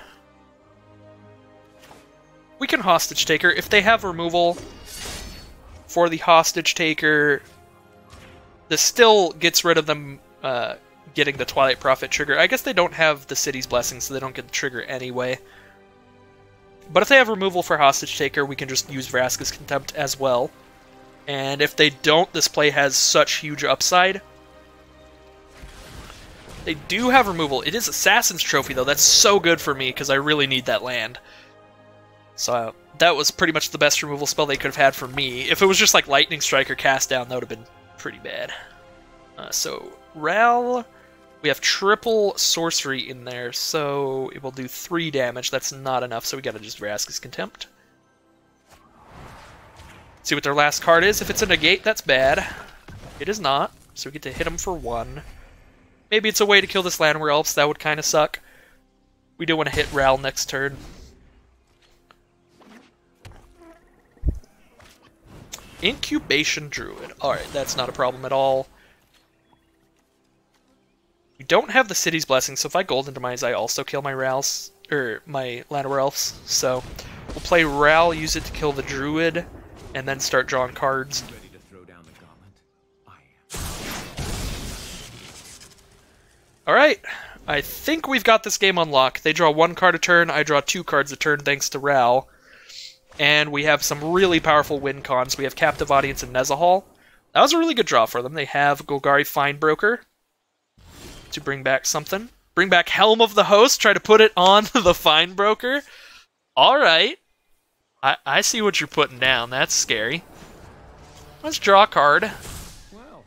We can Hostage Taker. If they have removal for the Hostage Taker, this still gets rid of them getting the Twilight Prophet trigger. I guess they don't have the City's Blessing, so they don't get the trigger anyway. But if they have removal for Hostage Taker, we can just use Vraska's Contempt as well. And if they don't, this play has such huge upside. They do have removal. It is Assassin's Trophy, though. That's so good for me, because I really need that land. So that was pretty much the best removal spell they could have had for me. If it was just like Lightning Strike or Cast Down, that would have been pretty bad. So Ral, we have triple sorcery in there, so it will do 3 damage. That's not enough, so we gotta just Vraska's Contempt. See what their last card is. If it's a negate, that's bad. It is not, so we get to hit them for 1. Maybe it's a way to kill this Llanowar Elves. That would kind of suck. We do want to hit Ral next turn. Incubation Druid. Alright, that's not a problem at all. We don't have the City's Blessing, so if I Golden Demise, I also kill my Rals, or my Llanowar Elves. So we'll play Ral, use it to kill the Druid, and then start drawing cards. Ready to throw down the gauntlet? Alright, I think we've got this game on lock. They draw 1 card a turn, I draw 2 cards a turn thanks to Ral. And we have some really powerful win cons. We have Captive Audience and Nezahal. That was a really good draw for them. They have Golgari Findbroker to bring back something. Bring back Helm of the Host, try to put it on the Findbroker. Alright. I see what you're putting down. That's scary. Let's draw a card. Well,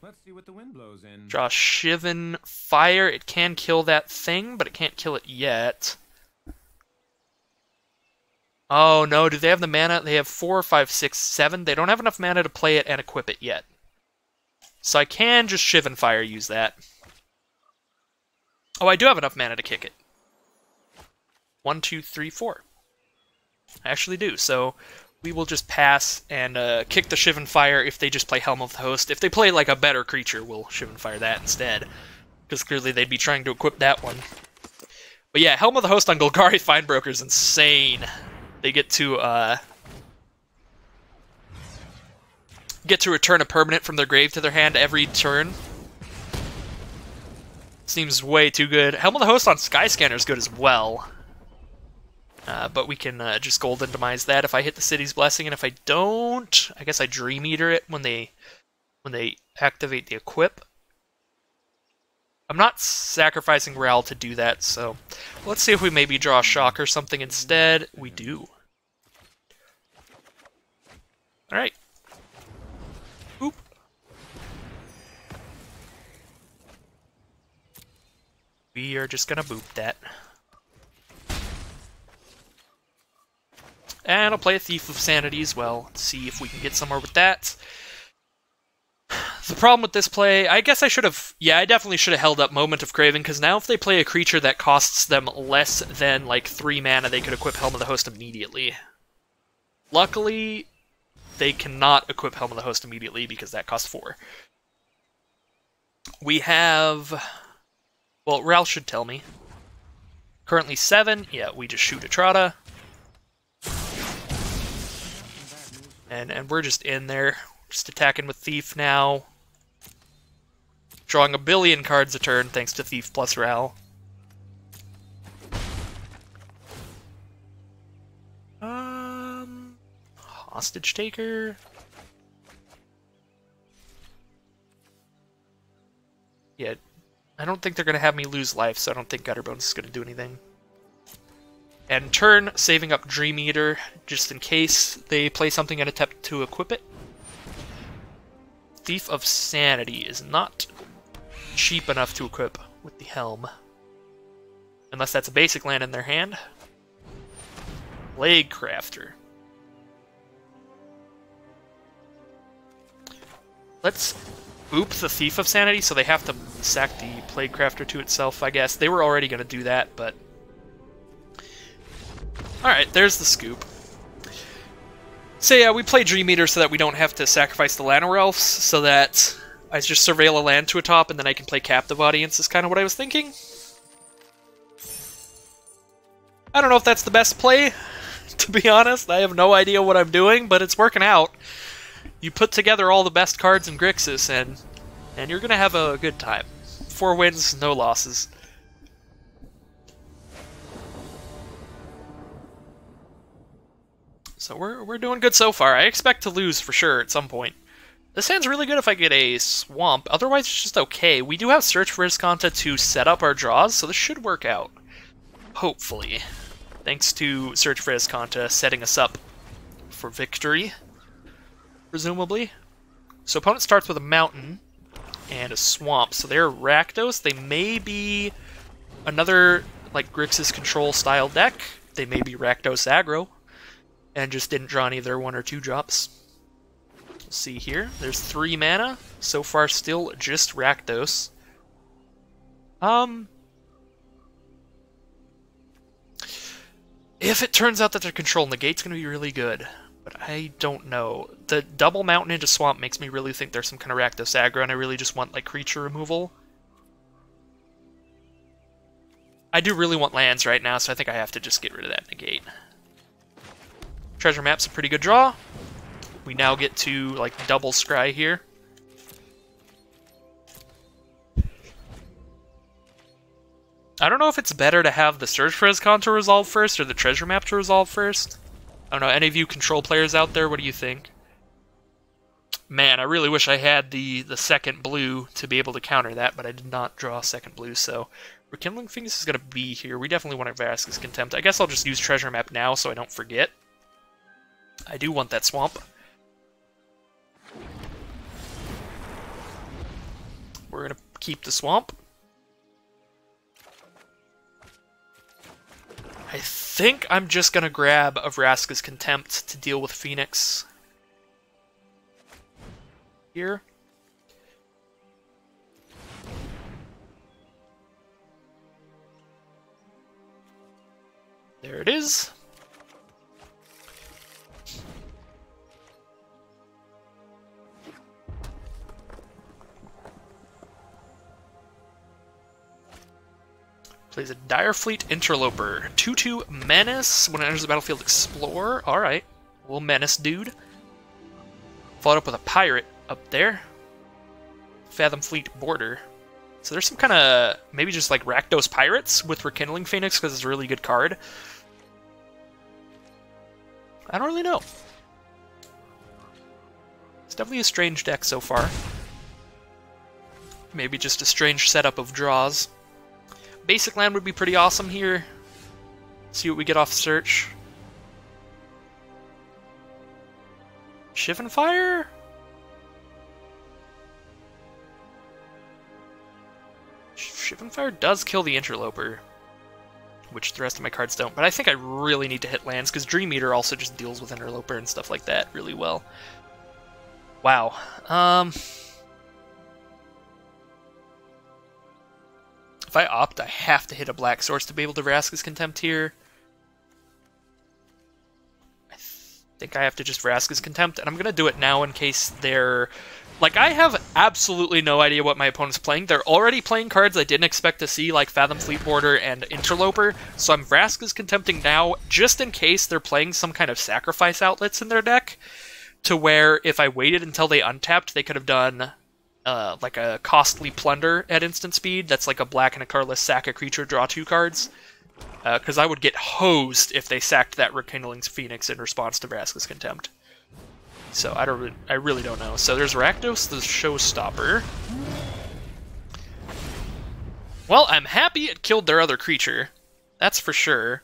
let's see what the wind blows in. Draw Shivan Fire. It can kill that thing, but it can't kill it yet. Oh no, do they have the mana? They have 4, 5, 6, 7. They don't have enough mana to play it and equip it yet. So I can just Shivan Fire use that. Oh, I do have enough mana to kick it. 1, 2, 3, 4. I actually do, so we will just pass and kick the Shivan Fire if they just play Helm of the Host. If they play like a better creature, we'll Shivan Fire that instead. Because clearly they'd be trying to equip that one. But yeah, Helm of the Host on Golgari Findbroker is insane. They get to return a permanent from their grave to their hand every turn. Seems way too good. Helm of the Host on Skyscanner is good as well. But we can just Golden Demise that if I hit the City's Blessing, and if I don't, I guess I Dream Eater it when they activate the equip. I'm not sacrificing Ral to do that, so let's see if we maybe draw a Shock or something instead. We do. Alright. Oop. We are just gonna boop that. And I'll play a Thief of Sanity as well. Let's see if we can get somewhere with that. The problem with this play, I guess I should have... Yeah, I definitely should have held up Moment of Craving, because now if they play a creature that costs them less than, like, 3 mana, they could equip Helm of the Host immediately. Luckily, they cannot equip Helm of the Host immediately, because that costs 4. We have... Well, Ral should tell me. Currently 7. Yeah, we just shoot a Trotta. And we're just in there. Just attacking with Thief now. Drawing a billion cards a turn thanks to Thief plus Ral. Hostage Taker. Yeah, I don't think they're going to have me lose life, so I don't think Gutterbones is going to do anything. And turn, saving up Dream Eater, just in case they play something and attempt to equip it. Thief of Sanity is not cheap enough to equip with the Helm. Unless that's a basic land in their hand. Plague Crafter. Let's boop the Thief of Sanity, so they have to sack the Plague Crafter to itself, I guess. They were already going to do that, but... Alright, there's the scoop. So yeah, we play Dream Eater so that we don't have to sacrifice the Llanowar Elves, so that I just surveil a land to a top and then I can play Captive Audience is kind of what I was thinking. I don't know if that's the best play, to be honest. I have no idea what I'm doing, but it's working out. You put together all the best cards in Grixis, and you're going to have a good time. 4 wins, no losses. So we're doing good so far. I expect to lose for sure at some point. This hand's really good if I get a Swamp. Otherwise, it's just okay. We do have Search for Azcanta to set up our draws, so this should work out. Hopefully. Thanks to Search for Azcanta setting us up for victory, presumably. So opponent starts with a Mountain and a Swamp. So they're Rakdos. They may be another like Grixis control style deck. They may be Rakdos aggro. And just didn't draw any of their 1 or 2 drops. We'll see here. There's 3 mana. So far, still just Rakdos. If it turns out that their control Negate's going to be really good. But I don't know. The double Mountain into Swamp makes me really think there's some kind of Rakdos aggro, and I really just want like creature removal. I do really want lands right now, so I think I have to just get rid of that Negate. Treasure Map's a pretty good draw. We now get to, like, double scry here. I don't know if it's better to have the Search for Azcanta resolve first or the Treasure Map to resolve first. I don't know, any of you control players out there, what do you think? Man, I really wish I had the second blue to be able to counter that, but I did not draw a second blue, so... Rekindling Phoenix is going to be here. We definitely want Vraska's Contempt. I guess I'll just use Treasure Map now so I don't forget. I do want that Swamp. We're going to keep the Swamp. I think I'm just going to grab a Vraska's Contempt to deal with Phoenix. Here. There it is. Plays a Direfleet Interloper. 2/2 Menace. When it enters the battlefield, explore. Alright. We'll Menace, dude. Followed up with a Pirate up there. Fathom Fleet Border. So there's some kind of... maybe just like Rakdos Pirates with Rekindling Phoenix because it's a really good card. I don't really know. It's definitely a strange deck so far. Maybe just a strange setup of draws. Basic land would be pretty awesome here. See what we get off Search. Shivan Fire? Shivan Fire does kill the Interloper, which the rest of my cards don't, but I think I really need to hit lands, because Dream Eater also just deals with Interloper and stuff like that really well. Wow. If I opt, I have to hit a Black Source to be able to Vraska's Contempt here. I think I have to just Vraska's Contempt, and I'm going to do it now in case their Like, I have absolutely no idea what my opponent's playing. They're already playing cards I didn't expect to see, like Fathom Fleetboarder and Interloper, so I'm Vraska's Contempting now, just in case they're playing some kind of sacrifice outlets in their deck, to where if I waited until they untapped, they could have done like a Costly Plunder at instant speed. That's like a black and a colorless, sack a creature, draw 2 cards. Because I would get hosed if they sacked that Rekindling Phoenix in response to Vraska's Contempt. So I really don't know. So there's Rakdos, the showstopper. Well, I'm happy it killed their other creature. That's for sure.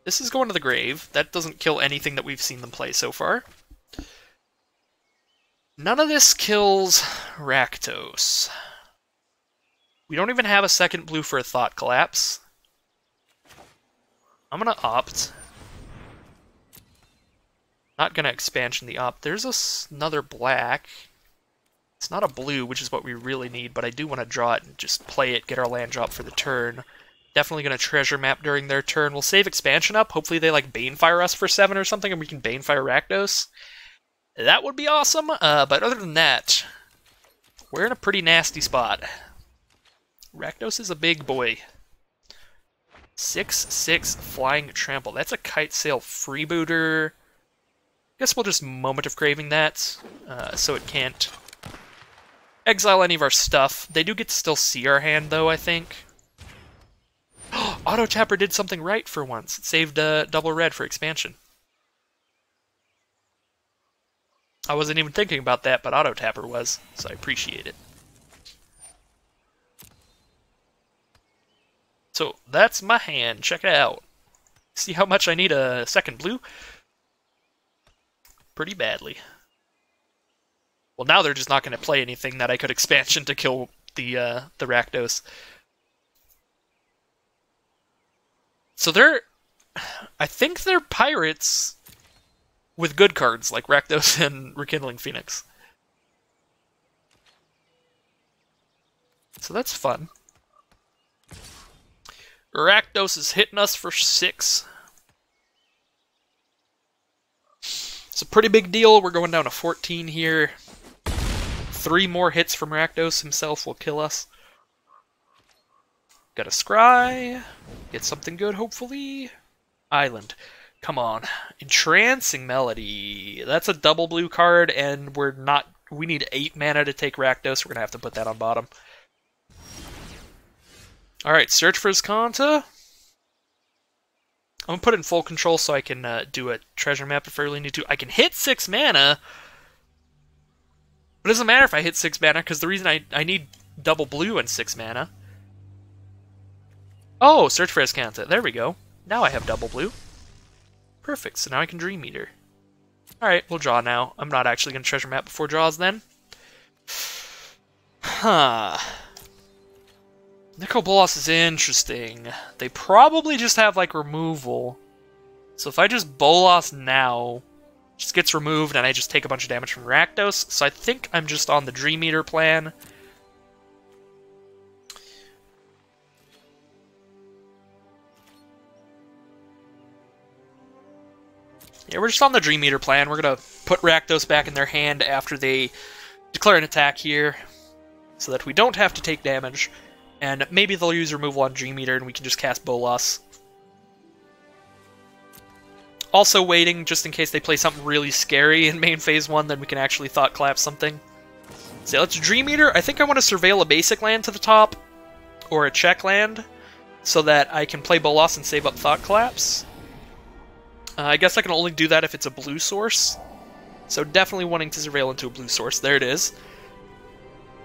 This is going to the grave. That doesn't kill anything that we've seen them play so far. None of this kills Rakdos. We don't even have a second blue for a Thought Collapse. I'm gonna opt. Not gonna expansion the opt. There's another black. It's not a blue, which is what we really need, but I do want to draw it and just play it, get our land drop for the turn. Definitely gonna treasure map during their turn. We'll save expansion up. Hopefully they like Banefire us for 7 or something, and we can Banefire Rakdos. That would be awesome, but other than that, we're in a pretty nasty spot. Rakdos is a big boy. 6/6 Flying Trample. That's a Kite Sail Freebooter. Guess we'll just Moment of Craving that, so it can't exile any of our stuff. They do get to still see our hand, though, I think. Auto Tapper did something right for once. It saved double red for expansion. I wasn't even thinking about that, but Auto Tapper was, so I appreciate it. So that's my hand. Check it out. See how much I need a second blue? Pretty badly. Well, now they're just not going to play anything that I could expansion to kill the Rakdos. So I think they're pirates with good cards like Rakdos and Rekindling Phoenix. So that's fun. Rakdos is hitting us for 6. It's a pretty big deal. We're going down to 14 here. 3 more hits from Rakdos himself will kill us. Got a Scry. Get something good, hopefully. Island. Come on. Entrancing Melody. That's a double blue card, and we need 8 mana to take Rakdos. We're going to have to put that on bottom. Alright, search for Azcanta. I'm going to put it in full control so I can do a treasure map if I really need to. I can hit 6 mana. But it doesn't matter if I hit 6 mana, because the reason I need double blue and 6 mana. Oh, search for Azcanta. There we go. Now I have double blue. Perfect, so now I can Dream Eater. Alright, we'll draw now. I'm not actually going to treasure map before draws then. Huh. Nicol Bolas is interesting. They probably just have, like, removal. So if I just Bolas now, it just gets removed and I just take a bunch of damage from Rakdos. So I think I'm just on the Dream Eater plan. Yeah, we're just on the Dream Eater plan. We're going to put Rakdos back in their hand after they declare an attack here, so that we don't have to take damage. And maybe they'll use removal on Dream Eater and we can just cast Bolas. Also waiting, just in case they play something really scary in main phase 1, then we can actually Thought Collapse something. So let's Dream Eater. I think I want to Surveil a basic land to the top, or a check land, so that I can play Bolas and save up Thought Collapse. I guess I can only do that if it's a blue source. So definitely wanting to Surveil into a blue source. There it is.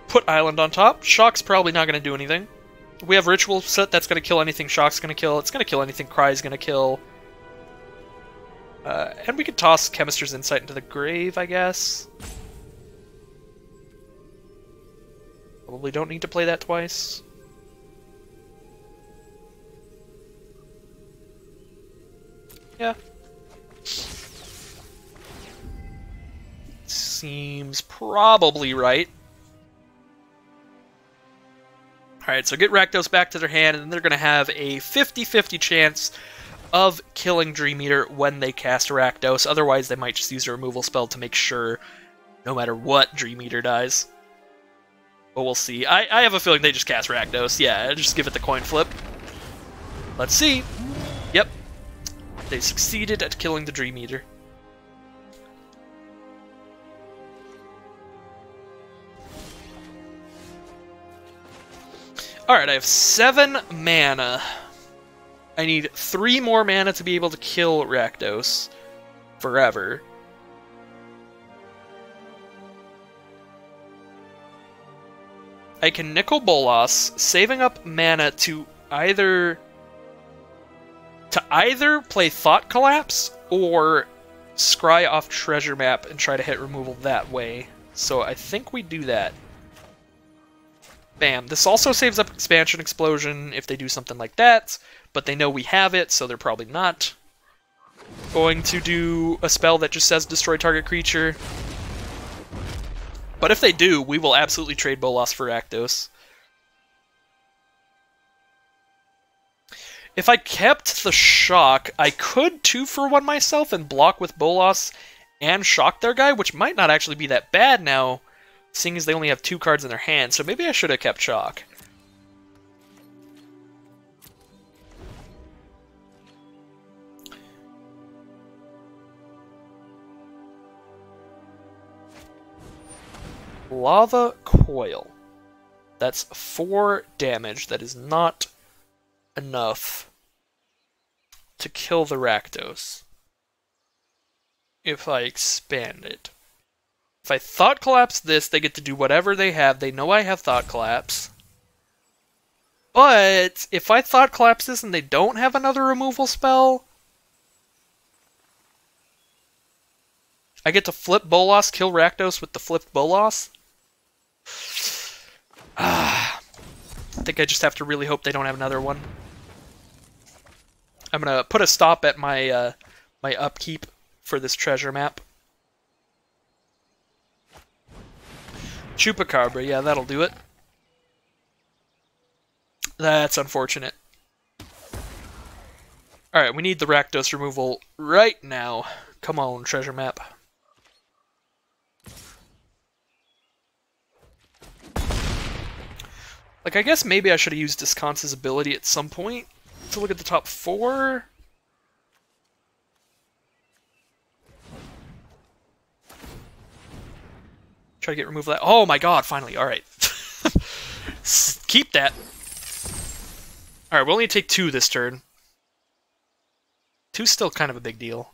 Put Island on top. Shock's probably not going to do anything. We have Ritual of Soot, that's going to kill anything Shock's going to kill. It's going to kill anything Cry's going to kill. And we could toss Chemister's Insight into the grave, I guess. Probably don't need to play that twice. Yeah. Seems probably right. Alright, so get Rakdos back to their hand, and then they're going to have a 50-50 chance of killing Dream Eater when they cast Rakdos. Otherwise, they might just use a removal spell to make sure no matter what Dream Eater dies. But we'll see. I have a feeling they just cast Rakdos. Yeah, just give it the coin flip. Let's see. Yep. They succeeded at killing the Dream Eater. Alright, I have 7 mana. I need 3 more mana to be able to kill Rakdos forever. I can Nicol Bolas, saving up mana to either play Thought Collapse or scry off Treasure Map and try to hit removal that way. So I think we do that. Bam. This also saves up Expansion Explosion if they do something like that, but they know we have it, so they're probably not going to do a spell that just says destroy target creature. But if they do, we will absolutely trade Bolas for Rakdos. If I kept the Shock, I could 2-for-1 myself and block with Bolas and Shock their guy, which might not actually be that bad now, seeing as they only have 2 cards in their hand, so maybe I should have kept Shock. Lava Coil. That's 4 damage. That is not enough to kill the Rakdos. If I expand it. If I Thought Collapse this, they get to do whatever they have. They know I have Thought Collapse. But if I Thought Collapse this and they don't have another removal spell, I get to flip Bolas, kill Rakdos with the flipped Bolas. I think I just have to really hope they don't have another one. I'm gonna put a stop at my my upkeep for this treasure map. Chupacabra, yeah, that'll do it. That's unfortunate. Alright, we need the Rakdos removal right now. Come on, treasure map. Like, I guess maybe I should have used Azcanta's ability at some point to look at the top 4. Try to get removal of that. Oh my god, finally. Alright. Keep that. Alright, we'll only take 2 this turn. 2's still kind of a big deal.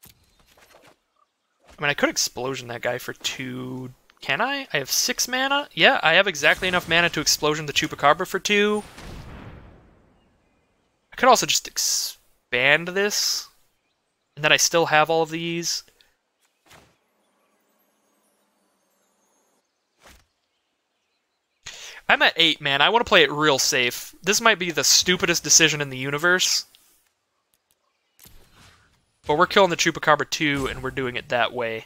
I mean, I could Explosion that guy for 2... Can I? I have 6 mana? Yeah, I have exactly enough mana to Explosion the Chupacabra for 2. I could also just expand this. And then I still have all of these. I'm at 8, man. I want to play it real safe. This might be the stupidest decision in the universe. But we're killing the Chupacabra too, and we're doing it that way.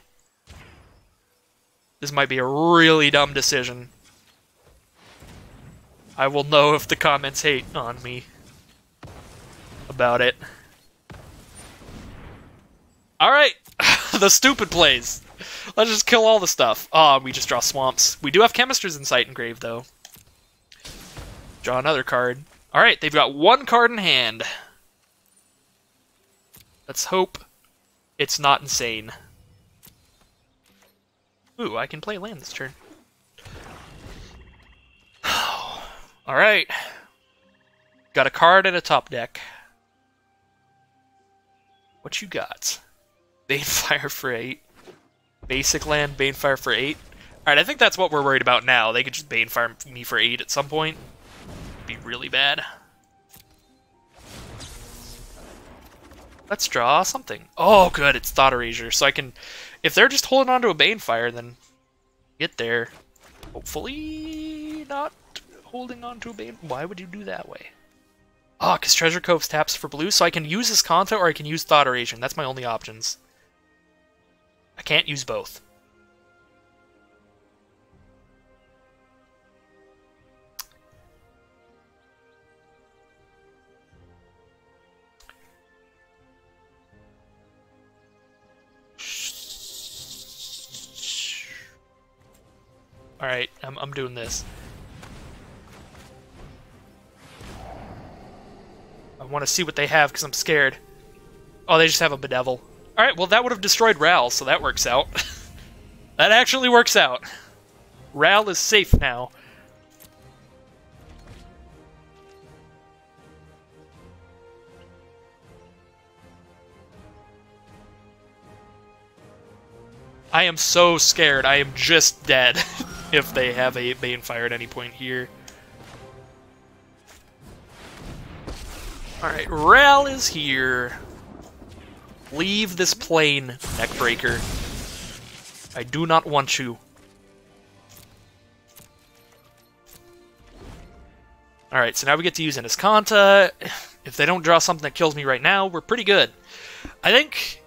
This might be a really dumb decision. I will know if the comments hate on me about it. Alright, the stupid plays. Let's just kill all the stuff. Oh, we just draw swamps. We do have Chemister's Insight engraved, though. Draw another card. Alright, they've got 1 card in hand. Let's hope it's not insane. Ooh, I can play land this turn. Alright. Got a card and a top deck. What you got? Banefire for 8. Basic land, Banefire for 8. Alright, I think that's what we're worried about now. They could just Banefire me for 8 at some point. It'd be really bad. Let's draw something. Oh, good, it's Thought Erasure. So I can... If they're just holding on to a Banefire, then get there. Hopefully not holding on to a Bane. Why would you do that way? Ah, because Treasure Cove's taps for blue, so I can use Azcanta or I can use Thought Erasure. That's my only options. I can't use both. Alright, I'm doing this. I want to see what they have, because I'm scared. Oh, they just have a Bedevil. Alright, well that would have destroyed Ral, so that works out. That actually works out. Ral is safe now. I am so scared. I am just dead if they have a Banefire at any point here. Alright, Ral is here. Leave this plane, Neckbreaker. I do not want you. Alright, so now we get to use an Azcanta. If they don't draw something that kills me right now, we're pretty good. I think...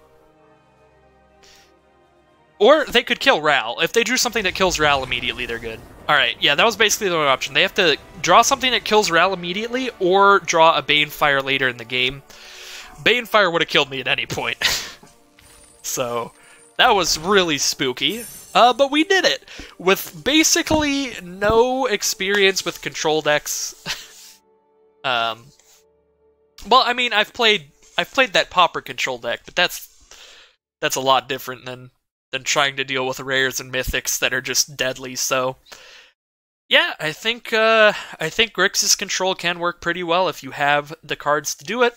Or they could kill Ral. If they drew something that kills Ral immediately, they're good. Alright, yeah, that was basically the only option. They have to draw something that kills Ral immediately, or draw a Banefire later in the game. Banefire would have killed me at any point. So, that was really spooky. But we did it! With basically no experience with control decks. Well, I mean, I've played that Pauper control deck, but that's a lot different than trying to deal with rares and mythics that are just deadly, so... Yeah, I think Grixis control can work pretty well if you have the cards to do it.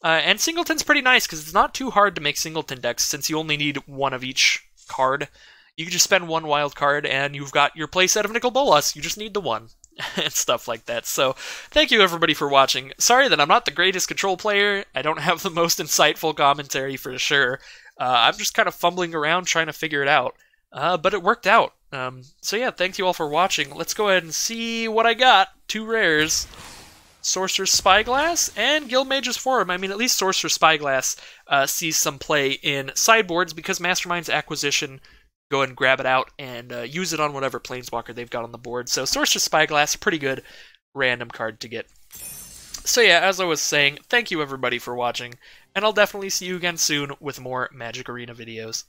And Singleton's pretty nice, because it's not too hard to make Singleton decks, since you only need one of each card. You can just spend one wild card, and you've got your playset of Nicol Bolas. You just need the one, and stuff like that. So, thank you everybody for watching. Sorry that I'm not the greatest control player. I don't have the most insightful commentary for sure. I'm just kind of fumbling around trying to figure it out. But it worked out. So yeah, thank you all for watching. Let's go ahead and see what I got. 2 rares. Sorcerer's Spyglass and Guildmage's Forum. I mean, at least Sorcerer's Spyglass sees some play in sideboards, because Mastermind's Acquisition, go ahead and grab it out and use it on whatever planeswalker they've got on the board. So Sorcerer's Spyglass, pretty good random card to get. So yeah, as I was saying, thank you everybody for watching, and I'll definitely see you again soon with more Magic Arena videos.